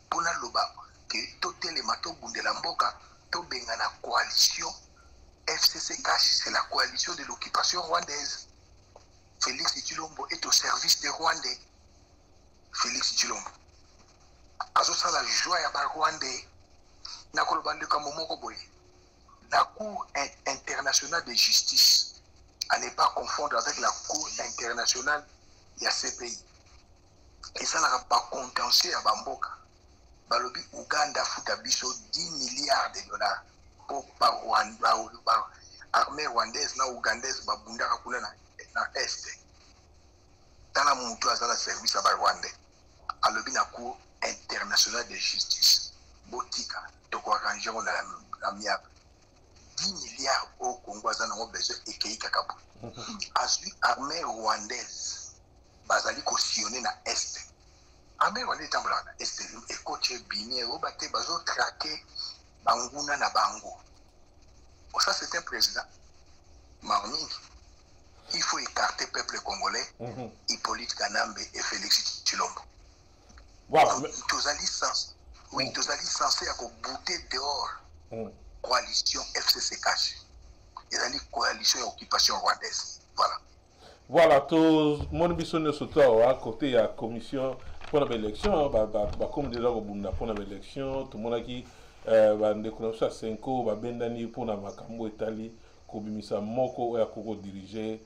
Pona loba ke totelema tobundela mboka tobenga na coalition FCCK, c'est la coalition de l'occupation rwandaise. Félix Tshilombo est au service des Rwandais. Félix Tshilombo azosa la joie ya ba Rwandais. Nakoloba ndeka momoko boye. La Cour internationale de justice, à ne pas confondre avec la Cour internationale il y a ces pays. Et ça n'a pas contentieux à Bamboka. Balobi Uganda futa biso 10 milliards de dollars pour l'armée rwandaise na ougandaise babunda kakula na est. Tana mutu azala service à Rwandais. Alobi na Cour internationale de justice. Botika toko arranger la miable. 10 milliards au Congo azana ngo besoin ekei kakabu. Ensuite armée rwandaise bazali cautionné na est. Armée rwandaise tambola na est et coach binier o baté bazo traquer banguna na bango. Ça c'est un président. Marmi, il faut écarter le peuple congolais, Hippolyte Kanambe et Félix Tshilombo. Voilà. Oui, tous allez censés à bouter dehors. Coalition FCCK. Et la coalition et occupation rwandaise. Voilà. Voilà, tout le monde est surtout à côté de la commission pour l'élection. Comme déjà, pour l'élection, tout le monde qui va déclencher 5 ans, va bendani pour la Makambo Italie, Kobimisa Moko et Koko diriger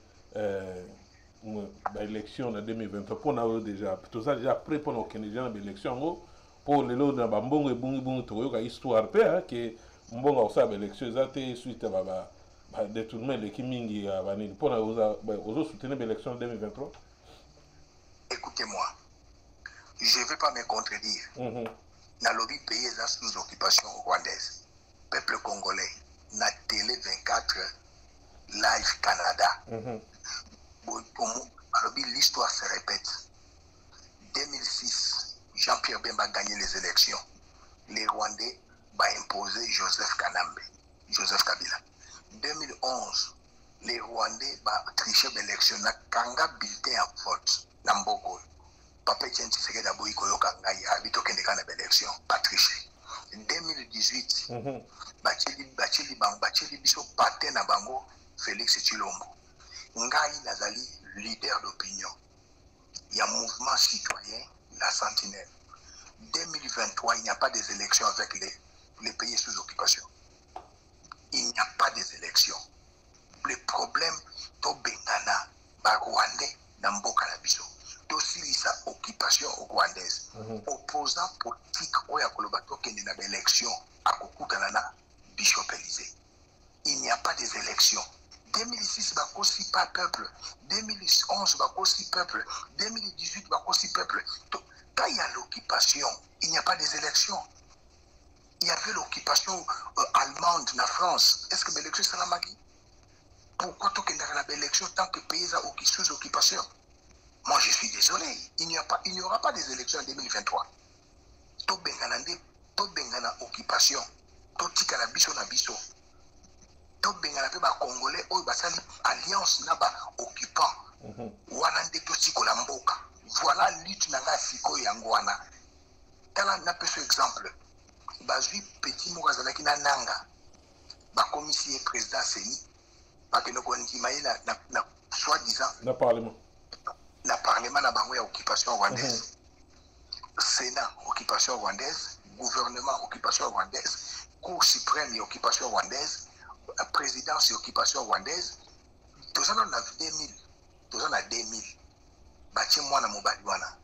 l'élection en 2023. Pour nous déjà, tout ça déjà prêt pour nos l'élection. Pour les lots de Bambong et Bungi Toyo, histoire que Mbonga aussi l'élection, ça suite à détournement de Kimingi à Vanille. Pour nous soutenir l'élection en 2023. Écoutez-moi, je ne vais pas me contredire. Dans le pays sous occupation rwandaise, peuple congolais, na télé 24 live Canada. L'histoire se répète. 2006, Jean-Pierre Bemba a gagné les élections. Les Rwandais ont imposé Joseph Kabila. 2011, les Rwandais ont triché l'élection. Na kanga bulletin à vote. Namboko. Papa Etienne Tshisekedi Aboyi Koyoka Ngai habito kendekana l'élection. Pas triché. 2018, Bacheli biso patin na bango Félix Tshilombo. Ngai nazali leader d'opinion. Il y a un mouvement citoyen, la sentinelle. 2023, il n'y a pas des élections avec les pays sous occupation. Il n'y a pas des élections. Le problème, to bengana, ba Rwandais, namboka na biso. To silisa occupation rwandaise. Opposant politique, oya kolobato kende na élection, à kokutana na Bishop Élysée. Il n'y a pas des élections. 2006, bakosi pas peuple. 2011, bakosi peuple. 2018, bakosi peuple. Quand il y a l'occupation, il n'y a pas des élections. Il y avait l'occupation allemande en France. Est-ce que l'élection c'est la magie? Pourquoi tu as l'élection tant que pays sous occupation? Moi je suis désolé. Il n'y aura pas des élections en 2023. To bengana occupation. To tika na biso na biso. To bengana pe ba Congolais oyo basali alliance na ba occupant. Wana nde to sikola mboka. Voilà lutte na nga siko yango wana. Tala na peso exemple. Bazui petit mokazalaki na nanga. Ba commissaire président Seni. Ba ke no kondimaye na soi-disant na parlement. Na parlement na bango ya occupation rwandaise. Sénat occupation rwandaise, gouvernement occupation rwandaise, Cour suprême et occupation rwandaise, présidence et occupation rwandaise. Tous en a 2000. Tous en a 2000. Bati mwana mobali wana.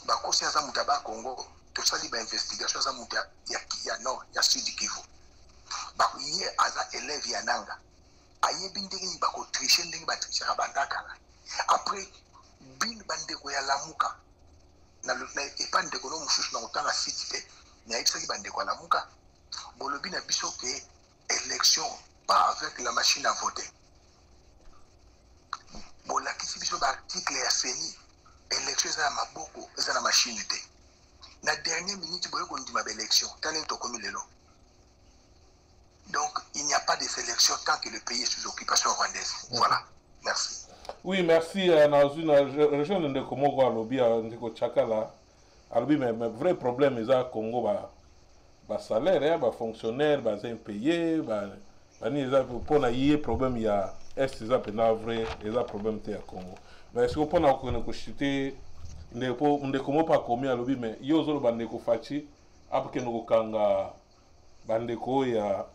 Bakosi aza mutaba Congo, tosali ba investigation za muta ya nord, ya sud Kivu. Bakuye aza élève ya nanga. Ayebi ndenge ni bako tricher ndenge ba tricher bandaka. Après bin bandeko ya lamuka. Na epa ndeko no mususu na kotanga site te, na ebisaki bandeko ya lamuka. Bolobi na biso ke élection pas avec la machine à voter. Bolakisi biso ba article ya Seni, élection za maboko za la machine te. Na dernière minute boyo ko ndima ba élection, tane to komi lelo. Donc il n'y a pas de sélection tant que le pays est sous occupation rwandaise. Voilà. Merci. Oui, merci. Dans une région de Congo, alobi ndeko Chakala, alobi mais vrai problème est au Congo ba salaire, ba fonctionnaire, ba impayé, ba ni pour na yé problème il y a est ça pena vrai, il y a problème te à Congo. Mais est-ce qu'on peut na ko chiter ndeko mo pas commis alobi mais yo zolo bandeko fachi après no kanga bandeko ya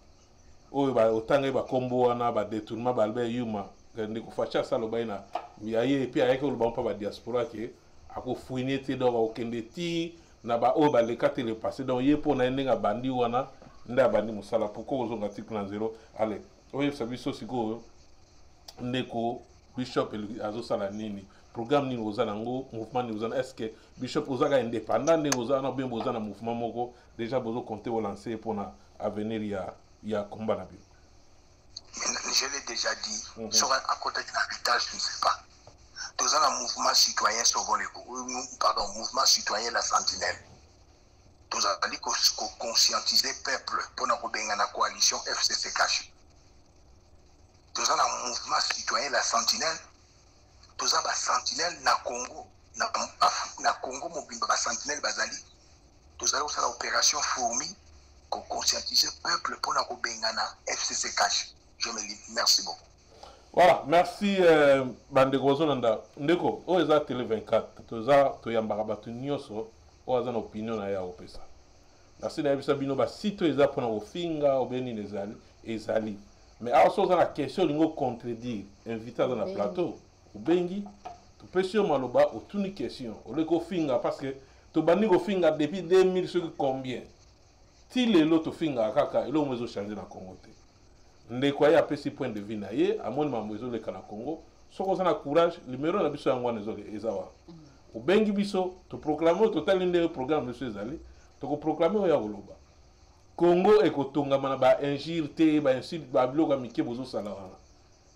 oyo ba otanga ba kombo wana ba détournement ba albe yuma ndeko facha salo baina yaye puis avec le bon pas ba diaspora ke ako fouiner te do okende ti na ba o ba le kate le passé donc yé pour na ndenga bandi wana nda bandi musala pourquoi ozonga article na 0 allez oyo sabiso siko ndeko Bishop azo sala nini programme ni ozana ngo mouvement ni ozana est-ce que Bishop ozaka indépendant ni ozana bien ozana mouvement moko déjà bozo compter au lancer pour na avenir ya combat na bio. Je l'ai déjà dit, sur à côté d'un héritage, je ne sais pas. Tous un mouvement citoyen mouvement citoyen la sentinelle. Tous allons conscientiser le peuple pour nous rebenga la coalition FCC caché. Tous un mouvement citoyen la sentinelle. Tous un sentinelle na Congo, na Congo mobimba ba sentinelle bazali. Tous allons faire l'opération fourmi pour conscientiser le peuple pour nous rebenga la FCC caché. Je me dis merci beaucoup. Voilà, merci bandeko zonanda. Ndeko, o eza télé 24. Toza to yambaka batu nyonso o aza na opinion na ya opesa. Merci na bisa bino ba site eza pona ofinga obeni ezali. Mais also za na question lingo contredire invité dans le plateau. Obengi to pesio maloba otuni question. Ole ko finga parce que to bandi ko finga depuis 2000 ce combien. Ti lelo to finga kaka elo mwezo changer na Congo te. Ndeko ya pesi point de vue na ye amoni mamwezo le kana Congo soko sana courage numéro na biso yango nezole ezawa obengi biso to proclamer total inde programme biso ezali to ko proclamer ya koloba Congo ekotongama na ba injure te ba insulte ba biloko mike bozo sala wana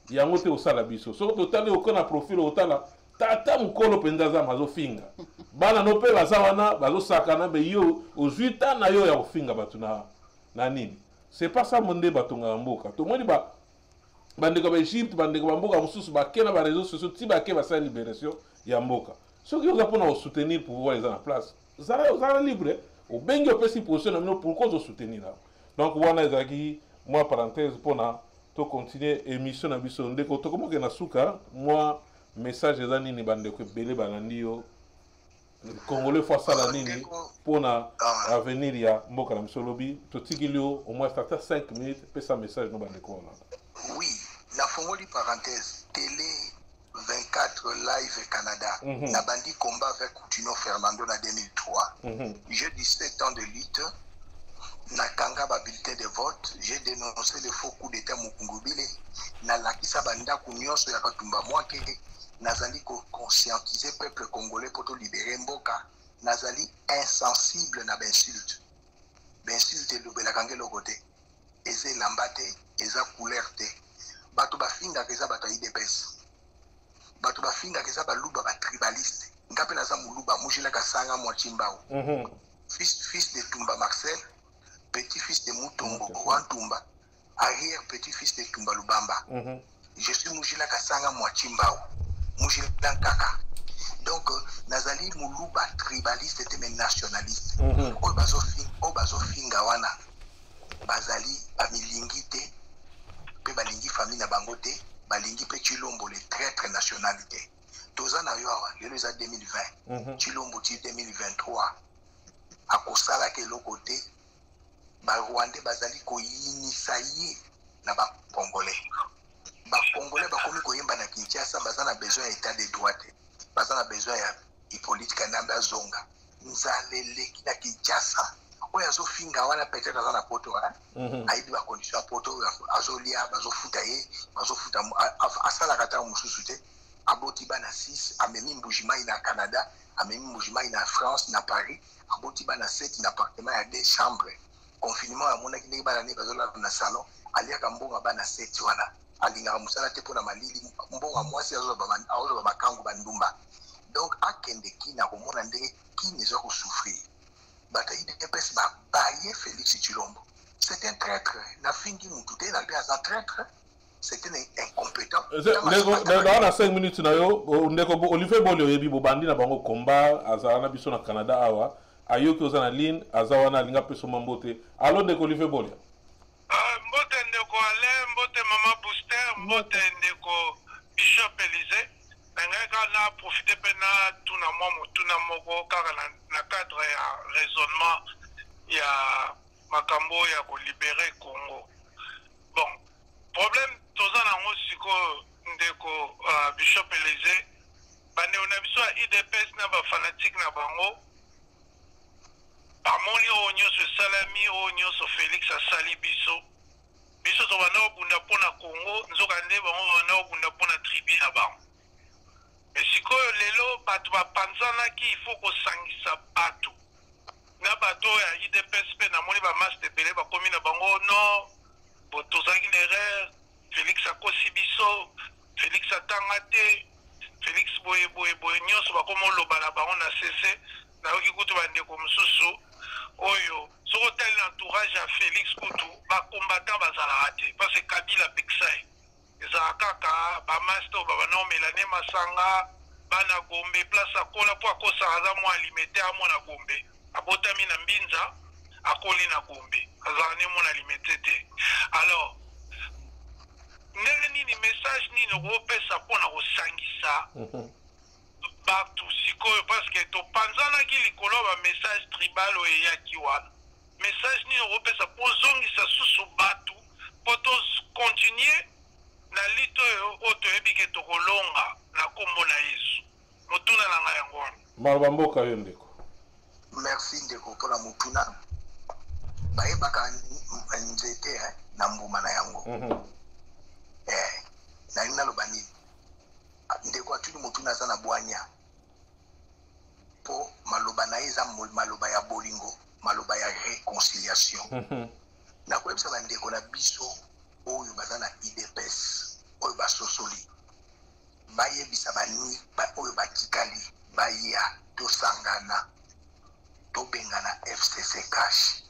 yango te osala biso soko total okona profil otala tata mukolo penza za mazo finga bana no pe baza wana bazo sakana be yo ozuita na yo ya kofinga batu na nini. C'est pas ça mon débat tonga mboka. To moni ba bandeko ba Egypte bandeko ba mboka mususu ba kena ba réseaux sociaux ti ba ke ba sa libération ya mboka. Ce qui oza pona soutenir pouvoir les en place. Ça libre au bengi opesi position na mino pourquoi zo soutenir là. Donc wana ezaki moi parenthèse pona to continuer émission na biso ndeko to komo ke na suka moi message ezani ni bandeko belé balandi yo Congolais fois ça la nini pour na avenir ya mboka na misolobi to tikilio au moins starter 5 minutes pe ça message no bande ko na. Oui, la fongoli parenthèse télé 24 live Canada. Na bandi combat avec Coutinho Fernando en 2003. J'ai 17 ans de lutte. Na kanga ba bulletin de vote, j'ai dénoncé le faux coup d'état Mukungubile. Na lakisa banda kunyoso ya katumba mwake. Nazali conscientiser peuple congolais pour tout libérer mboka. Nazali insensible na d'insulte. D'insulte le belakangé le côté. Eze lambate, eza couleur te. Bato bafinga keza bato IDPS. Bato bafinga keza baluba ba tribaliste. Ngape naza muluba mujila kasanga mwachimbao. Fils de Tumba Marcel, petit-fils de Mutombo Wantumba, arrière petit-fils de Tumba Lubamba. Je suis mujila kasanga mwachimbao. Mujila kaka. Donc nazali muluba tribaliste et nationaliste. Obazo finga wana. Bazali bamilingite pe balingi famille na bangote balingi pe Chilombo le traître nationalité tozana yo awa lelo za 2020 Chilombo ti 2023 akosala ke lokote ba Rwandais bazali ko yinisa ye na ba Congolais bakomi koyemba na Kinshasa bazana besoin ya état de droit bazana besoin ya Hippolyte Kanamba zonga nzalele na Kinshasa oya zo finga wana peut-être dans la poto aidi ba condition poto azolia bazofuta ye bazofuta asala kata mususu te aboti bana 6 amemi mbujima ina Canada amemi mbujima ina France na Paris aboti bana 7 na appartement ya 2 chambres confinement ya mona kinde bana ne bazola na salon alia kambonga bana 7 wana alinga musala te pona malili mbonga mwasi azo ba makangu bandumba donc akende kina komona ndenge kine zo ko souffrir bataille de pes baye Félix Chilombo. C'est un traître. Na fingi mutute na bien un traître. C'est un incompétent. Dans la 5 minutes na yo ndeko Olivier Bolio yebi bobandi na bango combat azana biso na Canada awa ayoki ozana line azawana linga peso mambote. Allo ndeko Olivier Bolio. Mbote ndeko Ale, mbote Mama Booster, mbote ndeko Bishop Elise. Nanga na profiter pena tuna moko kaka na cadre ya raisonnement ya makambo ya ko libérer Congo. Bon, problème toza nango siko ndeko Bishop Elise bane ona biso IDPS na ba fanatique na bango pamoli onyo so salami onyo so Félix asali biso to bana obunda pona Congo nzoka nde bango bana obunda pona tribu na bango. Sikoyo lelo bato bapanzanaki il faut kosangisa bato na bato ya IDPS pe na moni ba master belé bakomi na bango non botozaki na erreur Félix akosi biso Félix atanga te Félix boye nyonso bakomo loba na bango na CC na yoki kutu bandeko mosusu oyo soko tali entourage ya Félix kutu bakombatant bazalaka te parce que Kabila peksaye ezala kaka bamaster babana Melane Masanga bana Gombe place akola po akosaka aza mwa alimete amo na Gombe abotami na Mbinza akoli na Gombe azala ne mona alimete te. Alors ndenge nini message nini okopesa mpona kosangisa bato sikoyo parce que topanzanaki likolo ba message tribal oyo eyaki wana message nini okopesa mpo ozongisa susu bato mpo tocontinue na lito oto ebike tokolonga na kombo na Yesu motuna na ngai yango wana maloba mboka yo ndeko. Merci ndeko mpona motuna bayebaka nzete na mbuma na yango nalingi naloba nini ndeko atuli motuna aza na bwanya mpo maloba na ye eza maloba ya bolingo maloba ya réconciliation nakoyebisa bandeko na biso oyo baza na IDPS oyo basosoli bayebisa bani oyo batikali baya tosangana tobengana FCC cash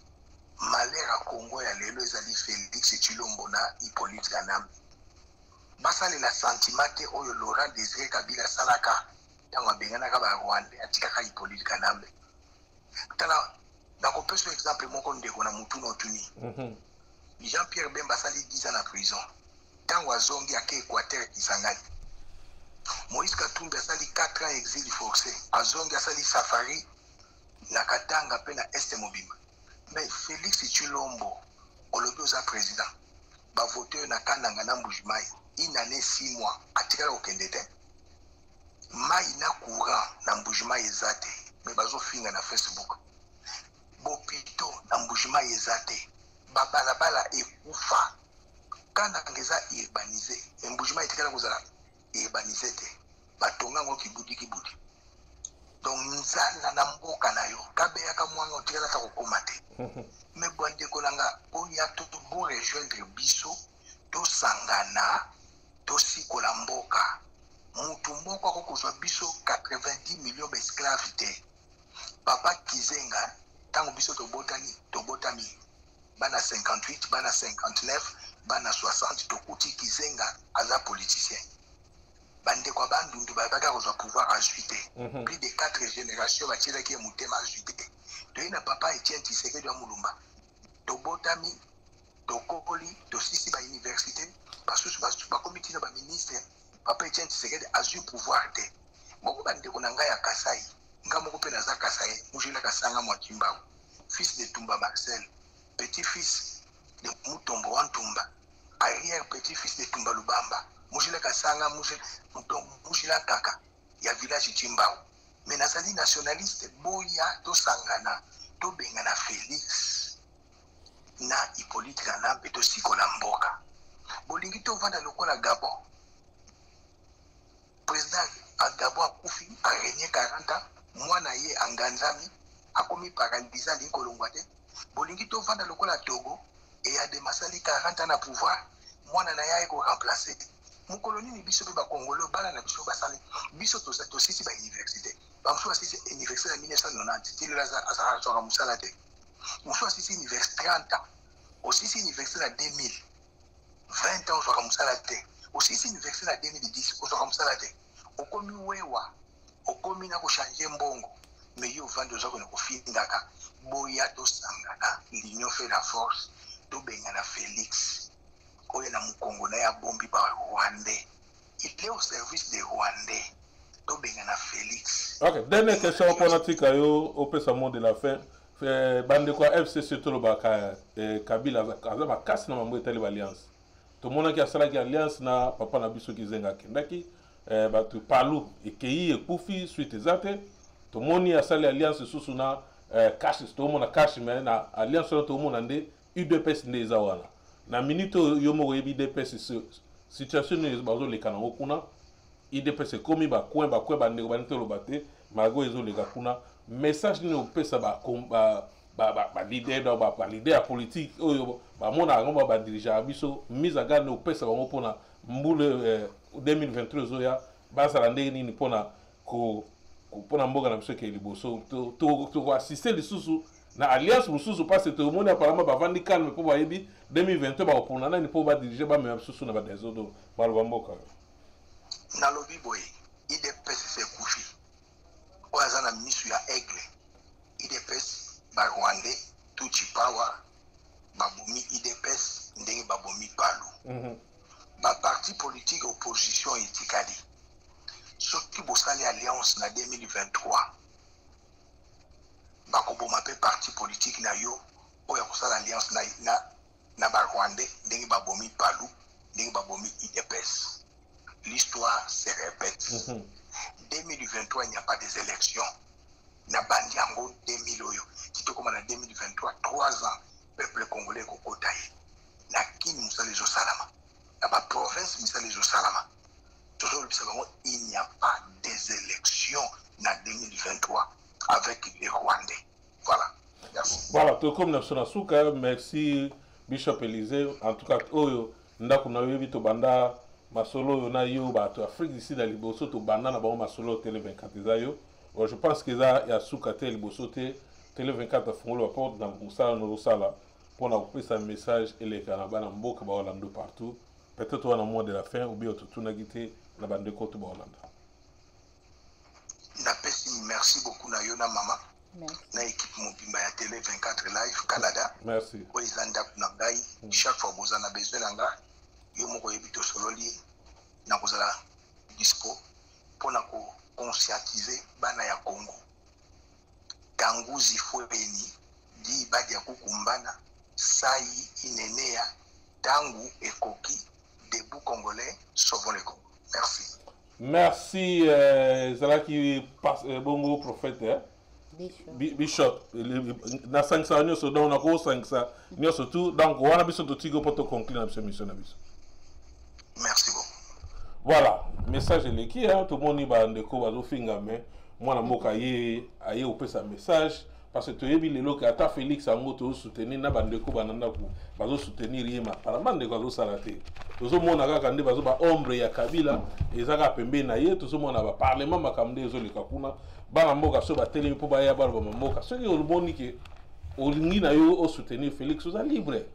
malera Congo ya lelo ezali Félix Chilombo na Hippolyte Kanamba basalela sentiment te oyo Laurent Désiré Kabila salaka ntango abenganaka ba Rwanda atikaka Hippolyte Kanamba tala nakopesa exemple moko ndeko na mutuna otuni Jean-Pierre Bemba sali 10 ans na prison. Tango azongi ake Équateur Kisangani. Moïse Katumbi asali 4 ans exil forcé azongi asali safari na Katanga pe na Este Mobimba. Mais Félix Tshilombo olobi oza président bavote na Kananga na Mbujimai une année 6 mois atikala kokende te mai na courant na Mbujimai eza te me bazofinga na Facebook bopito na Mbujimai eza te babalabala ekufa Kananga eza urbanisé Mbujimai etikala kozala urbanisé te batonga ngo kibudi donc nzala na mboka na yo kabeyaka mwanga otikala ta kokoma te me bwandeko nanga oya bo rejoindre biso tosangana tosikola mboka mutu mboka kokozwa biso 90 millions d'esclaves te papa Kizenga tango biso tobotami bana 58 bana 59 bana 60 tokuti Kizenga aza politicien bandeko ya bandundu babaka kozwa pouvoir ajuité plus de 4 générations batilaki ya motema ajuité toyi na papa Etienne Tshisekedi wa Mulumba tobotami tokokoli tosisi bauniversité basusu bakomi tina baministre papa Etienne Tshisekedi azwi pouvoir te moko bandeko na ngai ya Kasai nga moko mpe naza Kasai mujila Kasanga Mwakimbau fils de Tumba Marcel petit-fils de Mutombo wa Ntumba arrière petit-fils de Tumba Lubamba mujila Kasanga mujila kaka ya village Chimbao mais nazali nationaliste boya tosangana tobengana Félix na Hippolyte Kanambe tosikola mboka bolingi tovanda lokola Gabon président a Gabon akufi a régné 40 ans mwana ye anganzami akomi paralysé linkolongwa te bolingi tovanda lokola Togo et a demasali 40 ans na pouvoir mwana na ye ko remplacer mukoloni ni biso pe ba Congolais bana na biso basali biso tosisi ba université bamusu asisi université en 1990 tilo la azara musala te musu asisi université 30 ans osisi université na 2000 20 ans azara musala te osisi université na 2010 azara musala te okomi wewa okomi na ko changer mbongo mais yo vando zako na kofindaka boya tosangana l'union fait la force to bengana Félix oye na mukongo na ya bombi ba Rwandais il est au service des Rwandais to bengana Félix. Ok, dernière question pour Natika yo au pesa mot de la fin bande kwa FCC to lobaka Kabila azaba kasi na mambo etali alliance to mona ki asala ki alliance na papa na biso Kizenga kendaki batu palu ekei ekufi suite ezate to moni asala alliance susu na cash to mona cash mais na alliance to mona nde UDPS nde zawana na minute yomo yebi UDPS situation ne bazo le kanango kuna UDPS komi ba coin ba ndeko ba ntelo bate mago ezo le kuna message ne opesa ba leader do ba leader politique oyo ba mona ngomba ba dirigeant biso mise à garde ne opesa bango pona mbule 2023 zoya basala ndenge nini pona ko pona mboka na biso ke liboso to assister lisusu na alliance mususu parce que monde apparemment ba vandi calme pour ba yebi 2023 ba opona nani pour ba diriger ba même susu na ba desodo ba mboka na lobi boy IDPS se kufi oaza na ministre ya Aigle IDPS ba Rwandais tuchi power babomi IDPS ndenge babomi palu ba parti politique opposition etikali soki bosali alliance na 2023 bakoboma pe parti politique na yo oya kosala alliance na ba Rwandais ndenge babomi palu ndenge babomi IDPS. L'histoire se répète. 2023 il n'y a pas des élections na bandiango 2000 oyo kitoko na 2023 3 ans peuple congolais kokotaye na kini musali zo salama na ba province musali zo salama toujours il n'y a pas des élections na 2023 avec les Rwandais. Voilà. Merci. Voilà, tout comme na suka, merci Bishop Élisée. En tout cas, oyo ndako na yebi to banda masolo yo na yo ba to Afrique d'ici na liboso to banda na ba masolo télé 24 zayo. Je pense que ça ya suka télé liboso télé 24 fongolo porte na musala no sala pour na couper sa message et les canaba na mboka ba Orlando partout. Peut-être on a mois de la fin ou bien tout na gité na bande ko to ba Orlando. Merci beaucoup na yo na mama. Na équipe Mobimba ya télé 24 live Canada. Merci. Ko izanda kuna ngai chaque fois vous en avez besoin nga yo moko yebito sololi na kozala dispo pona ko conscientiser bana ya Congo kanguzi fweni di badi ya kukumbana sai inenea tangu ekoki debout congolais sauvons le Congo. Merci. Merci Zalaki bongo prophète Bishop na 500 nyoso donc na ko 500 nyoso tout donc wana biso to tigo poto conclure na mission na biso. Merci beaucoup. Voilà, message leki hein, tout le monde ba ndeko bazo finga mais moi na mboka ye aye opesa message parce que toyebi lelo ka ata Félix ango to soutenir na bandeko bananda ku bazo soutenir yema apparemment ndeko bazo salate tozo mona kaka nde bazo ba ombre ya Kabila ezaka pembe na ye tozo mona ba parlement makamde ezo leka kuna bana mboka so ba telemi po ba ya ba mboka so ki olboni ke olingi na yo o soutenir Félix oza libre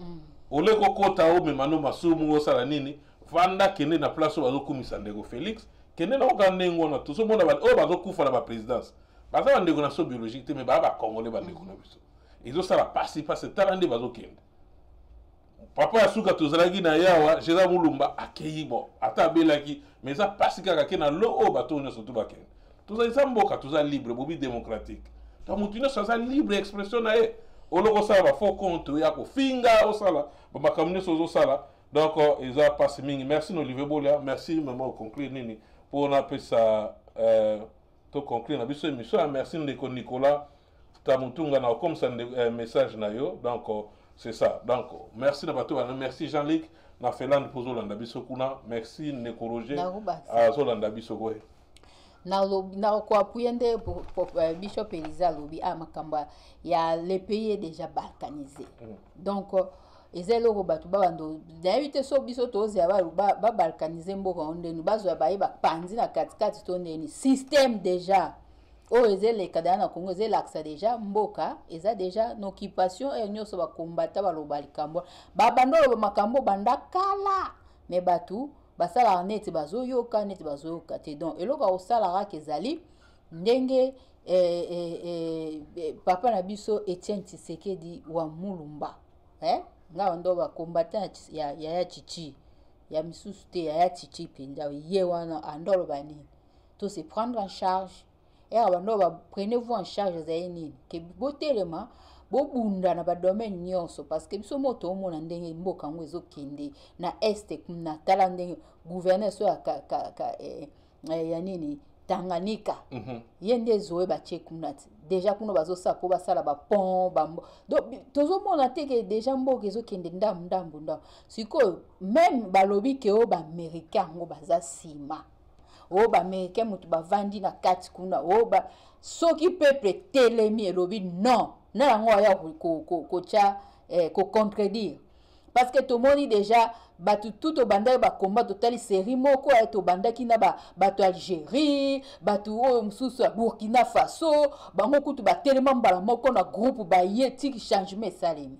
oleko kota o memano masumu o sala nini vanda kende na place o bazo kumisa ndeko Félix kende na okande ngona tozo mona ba o bazo kufa na ba présidence baza bandeko na so biologique te mais ba congolais bandeko na biso ezo sala pasi talande bazo kende papa ya suka tozalaki na yawa jeza mulumba akeyi bo ata belaki mais ça pasi kaka ke na lo o bato nyonso to bakende tozalisa mboka toza libre bobi démocratique ta mutu nyonso aza libre expression na ye oloko sala ba faux compte ya kofinga osala bamakambo nyonso ozosala donc eza pasi mingi. Merci Olivier Bolia, merci maman conclure nini pour na pesa to conclure na biso émission. Merci ndeko Nicolas Tamutunga na comme ça message na yo donc c'est ça. Donc merci na bato merci Jean-Luc na Felande pozo landa biso kuna, merci ndeko Roger azolanda biso ko na ko apuyende Bishop Elisa lobi makamba ya les pays déjà balkanisés. Donc ezelo batu babando davite so biso tozi ba balkaniser mboka ondeni bazo ba panzi na katikati to ndeni système déjà o ezele kadana Congo ezele aksa déjà mboka eza déjà une occupation et nyoso ba combattre ba lobali kambo babando ba makambo bandakala mais batu basala neti bazo yoka te donc eloko osala kezali ndenge papa na biso Etienne Tshisekedi wa Mulumba nga ndo ba combattant ya chichi ya misusu te ya chichi pinda ye wana andolo bani to se prendre en charge et abando ba prenez-vous en charge za nini ke botelema bobunda na ba domaine nyonso parce que biso moto omona ndenge mboka ngo ezokende na este kuna tala ndenge gouverneur so ya nini Tanganyika yende zoe ba chekunati déjà kuno bazosa ko basala ba pont bambo donc tozomona te ke déjà mboka ezokende ndambu siko même balobi ke o ba américain ngo baza sima o ba américain mutu bavandi na kati kuna o ba soki peuple telemi elobi non na yango ya ko contredire parce que tout le monde déjà batu tout au banda ba combat total série moko to banda kina batu Algérie batu msusu Burkina Faso bango kutu ba tellement mbala moko na groupe ba yeti changement salemi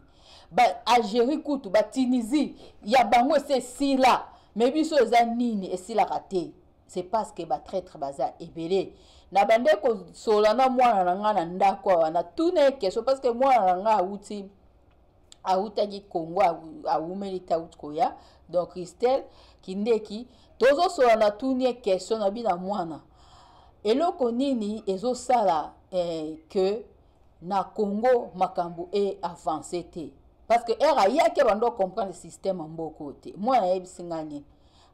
ba Algérie kutu ba Tunisie ya bango c'est si là mais biso za nini esila raté c'est parce que ba traître baza ebele na bande ko solana mwana na ngana ndako na tune question parce que mwana na nga uti autaki Congo aumeli koya donc Christelle kindeki tozo sola na tunie question na bina mwana eloko nini ezo sala que na Congo makambo avancé te parce que era yake bando comprendre le système mboko te mwana yebisinganye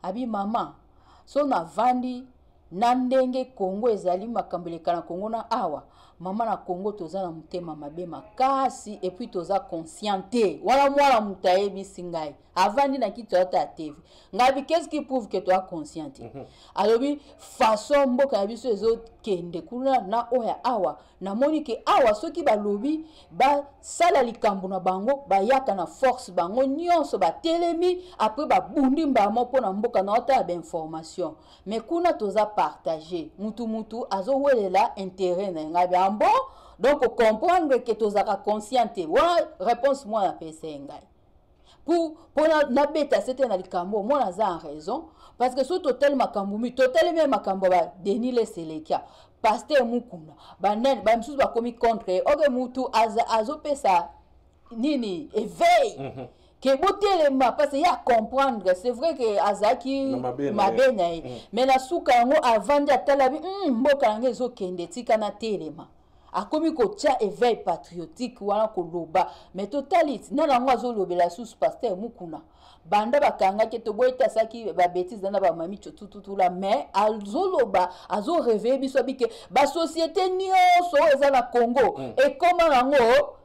abi mama so na vandi na ndenge Congo ezali makambo lekana Congo na awa mama na Congo toza na mutema mabe makasi et puis toza conscienté wala mwana mutaye bisingai avandi na kitu ata TV ngabi qu'est-ce qui prouve que tu es conscienté alobi façon mboka na biso ezo kende kuna na oya awa na moni ke awa soki balobi ba sala likambo na bango ba yaka na force bango nyonso ba telemi après ba bundi mbamo pona mboka na ota ba information mais kuna toza partager mutu azo welela intérêt na ngabi ambo donc comprendre que tozaka conscienté wa réponse moi na pesa ngai pour na beta c'était na likambo moi na za en raison parce que sur total makambo mi total même makambo ba Denis le Selekia pasteur mukuna banen ba msusu ba komi contre oge mutu azo pesa nini éveil que botelema parce que ya comprendre c'est vrai que azaki mabena mais na suka ngo avant ya talabi mboka nga ezokende tika na telema akomi kotia éveil patriotique wana koloba mais totalite nana ngo azolobela sous pasteur mukuna banda bakanga ke toboyeta saki ba bêtise na ba mami tututula mais azoloba azo réveiller biso bike ba société nyonso eza na Congo et comment nango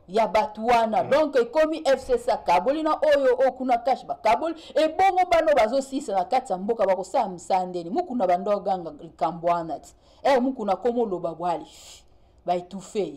ya batuana donc ekomi FCC kaboli na oyo okuna cash ba kaboli e bongo bano bazo sisa na kati ya mboka bakosala msandeni mukuna bando ganga likambwana ti mukuna komo loba bwali ba étouffé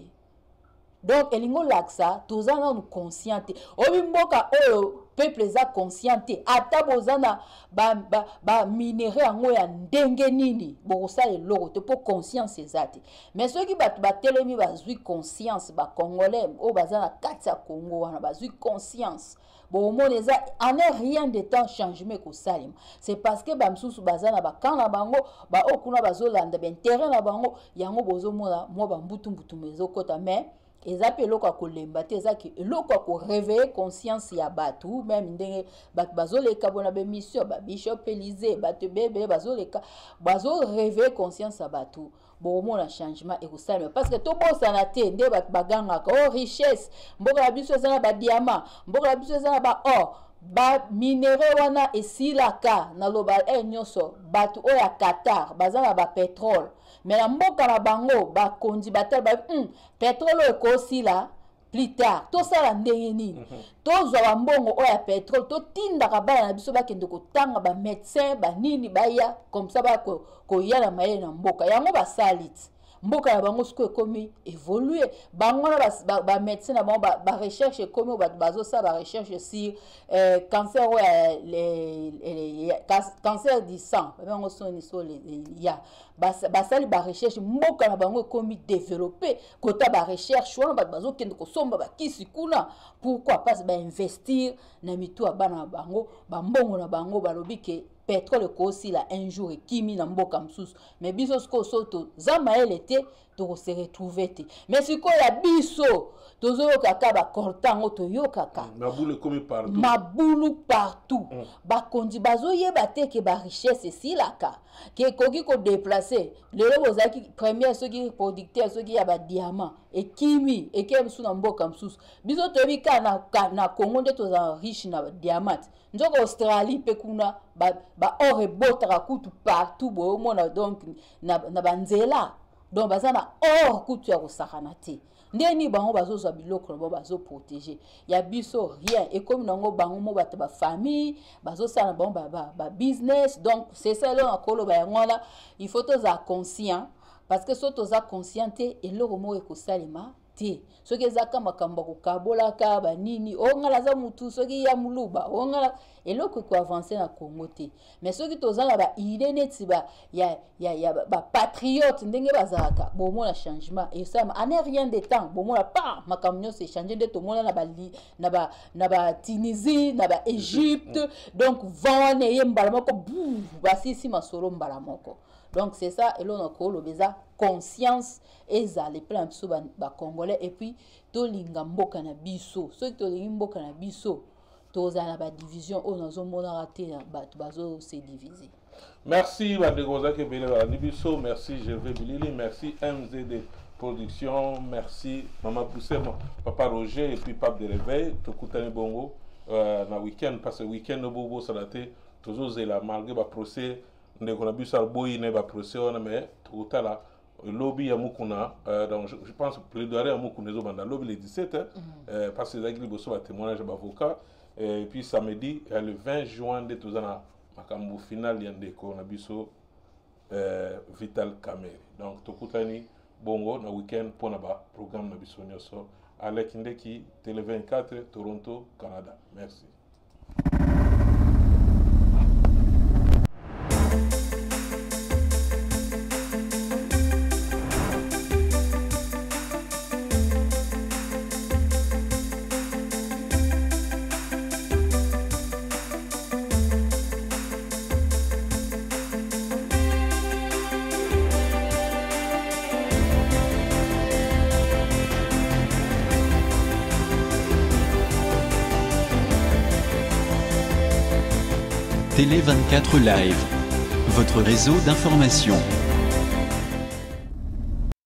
donc elingo laksa tozana nous consciente obi mboka oyo peuple za consciente ata bozana ba minéraux yango ya ndenge nini bokosala eloko te po conscience ezate mais soki bato batelemi bazwi conscience ba congolais o bazana kati ya Congo wana bazwi conscience bon omona eza en rien de temps changement kosalima c'est parce que bamsusu bazana bakanga na bango ba okuna bazolanda ben terrain na bango yango bozomona mo bambutu mezokota mais ezapa eloko kolemba te ezaki eloko ko réveiller conscience ya batu même ndenge batu bazoleka bona be mission ba bishop Élysée batu bebe bazoleka bazo réveiller conscience ya batu bon mona changement et kosalima parce que to bosana te nde batu baganga ko richesse mboka la biso ezana ba diamant mboka la biso ezana ba or ba minéraux wana esilaka na loba nyonso batu oya Qatar bazana ba pétrole mais la mboka na bango ba kondi batel ba pétrole ekosila plus tard to sala ndenge nini to zwa mbongo oya pétrole to tinda ka bana na biso bakende kotanga ba médecin ba nini baya comme ça ba ko yala maye na mboka yango ba salit mboka na bango siko ekomi évoluer bango na ba médecin na bango ba recherche ekomi bazo sa ba recherche sur cancer cancer du sang bango soni so ya basali ba recherche mboka na bango ekomi développer kota ba recherche wana bazo kende ko somba ba kisi kuna pourquoi pas ba investir na mitu abana na bango ba mbongo na bango balobi ke pétrole aussi la un jour et kimi na mboka msusu mais biso sko soto zama elete to se retrouver te mais siko ya biso tozo kaka ba kortango to yokaka mabulu komi partout mabulu partout ba kondi bazo yeba te ke ba richesse silaka ke koki ko déplacer le bozaki premier ceux qui producteur ceux qui ya ba diamant et kimi et ke msu na mboka msusu biso to bika na Congo nde to za riche na diamant njoko Australie pe kuna ba or ebotaka kutu partout bo mona donc na banzela donc bazana or kutu ya kosakana te ndeni bango bazozwa biloko na bazo protéger ya biso rien et comme nango bango mo bata ba famille bazosala bango ba business donc c'est ça là akolo ba ngona il faut toza conscient parce que soto za conscienté et loko mo ekosalema te soki ezaka makambo kokabolaka ba nini ongala za mutu soki ya muluba ongala eloko ko avancer na Congo te mais soki tozala ba idée neti ba ya ba patriote ndenge bazaka bon mona changement et ça en rien de temps bon mona pas makambo se changer de to mona na ba Tunisie na ba Égypte donc vone yembala moko ba sisi masolo mbala moko. Donc c'est ça et l'on a le beza conscience eza les plans biso ba congolais et puis to linga mboka na biso ceux qui to linga mboka na biso to za na ba division on nazo mona raté ba bazo se diviser. Merci Bandegoza ke bele ba biso, merci Gervais Bilili, merci MZD Production, merci Maman Poussé, Papa Roger et puis Pape de Réveil, to kutani bongo na week-end parce que week-end no bobo salate toujours zela malgré ba procès ndeko na biso alboyi ne ba procès on mais tout à la lobby ya mukuna donc je pense plaidoyer ya mukuna zo banda lobby le 17 parce que zaki liboso ba témoignage ba avocat et puis samedi le 20 juin de tozana makambo final ya ndeko na biso Vital Kamerhe donc tokutani bongo na week-end pona ba programme na biso nyoso Alec Ndeki Télé 24 Toronto Canada merci. Télé 24 Live, votre réseau d'information.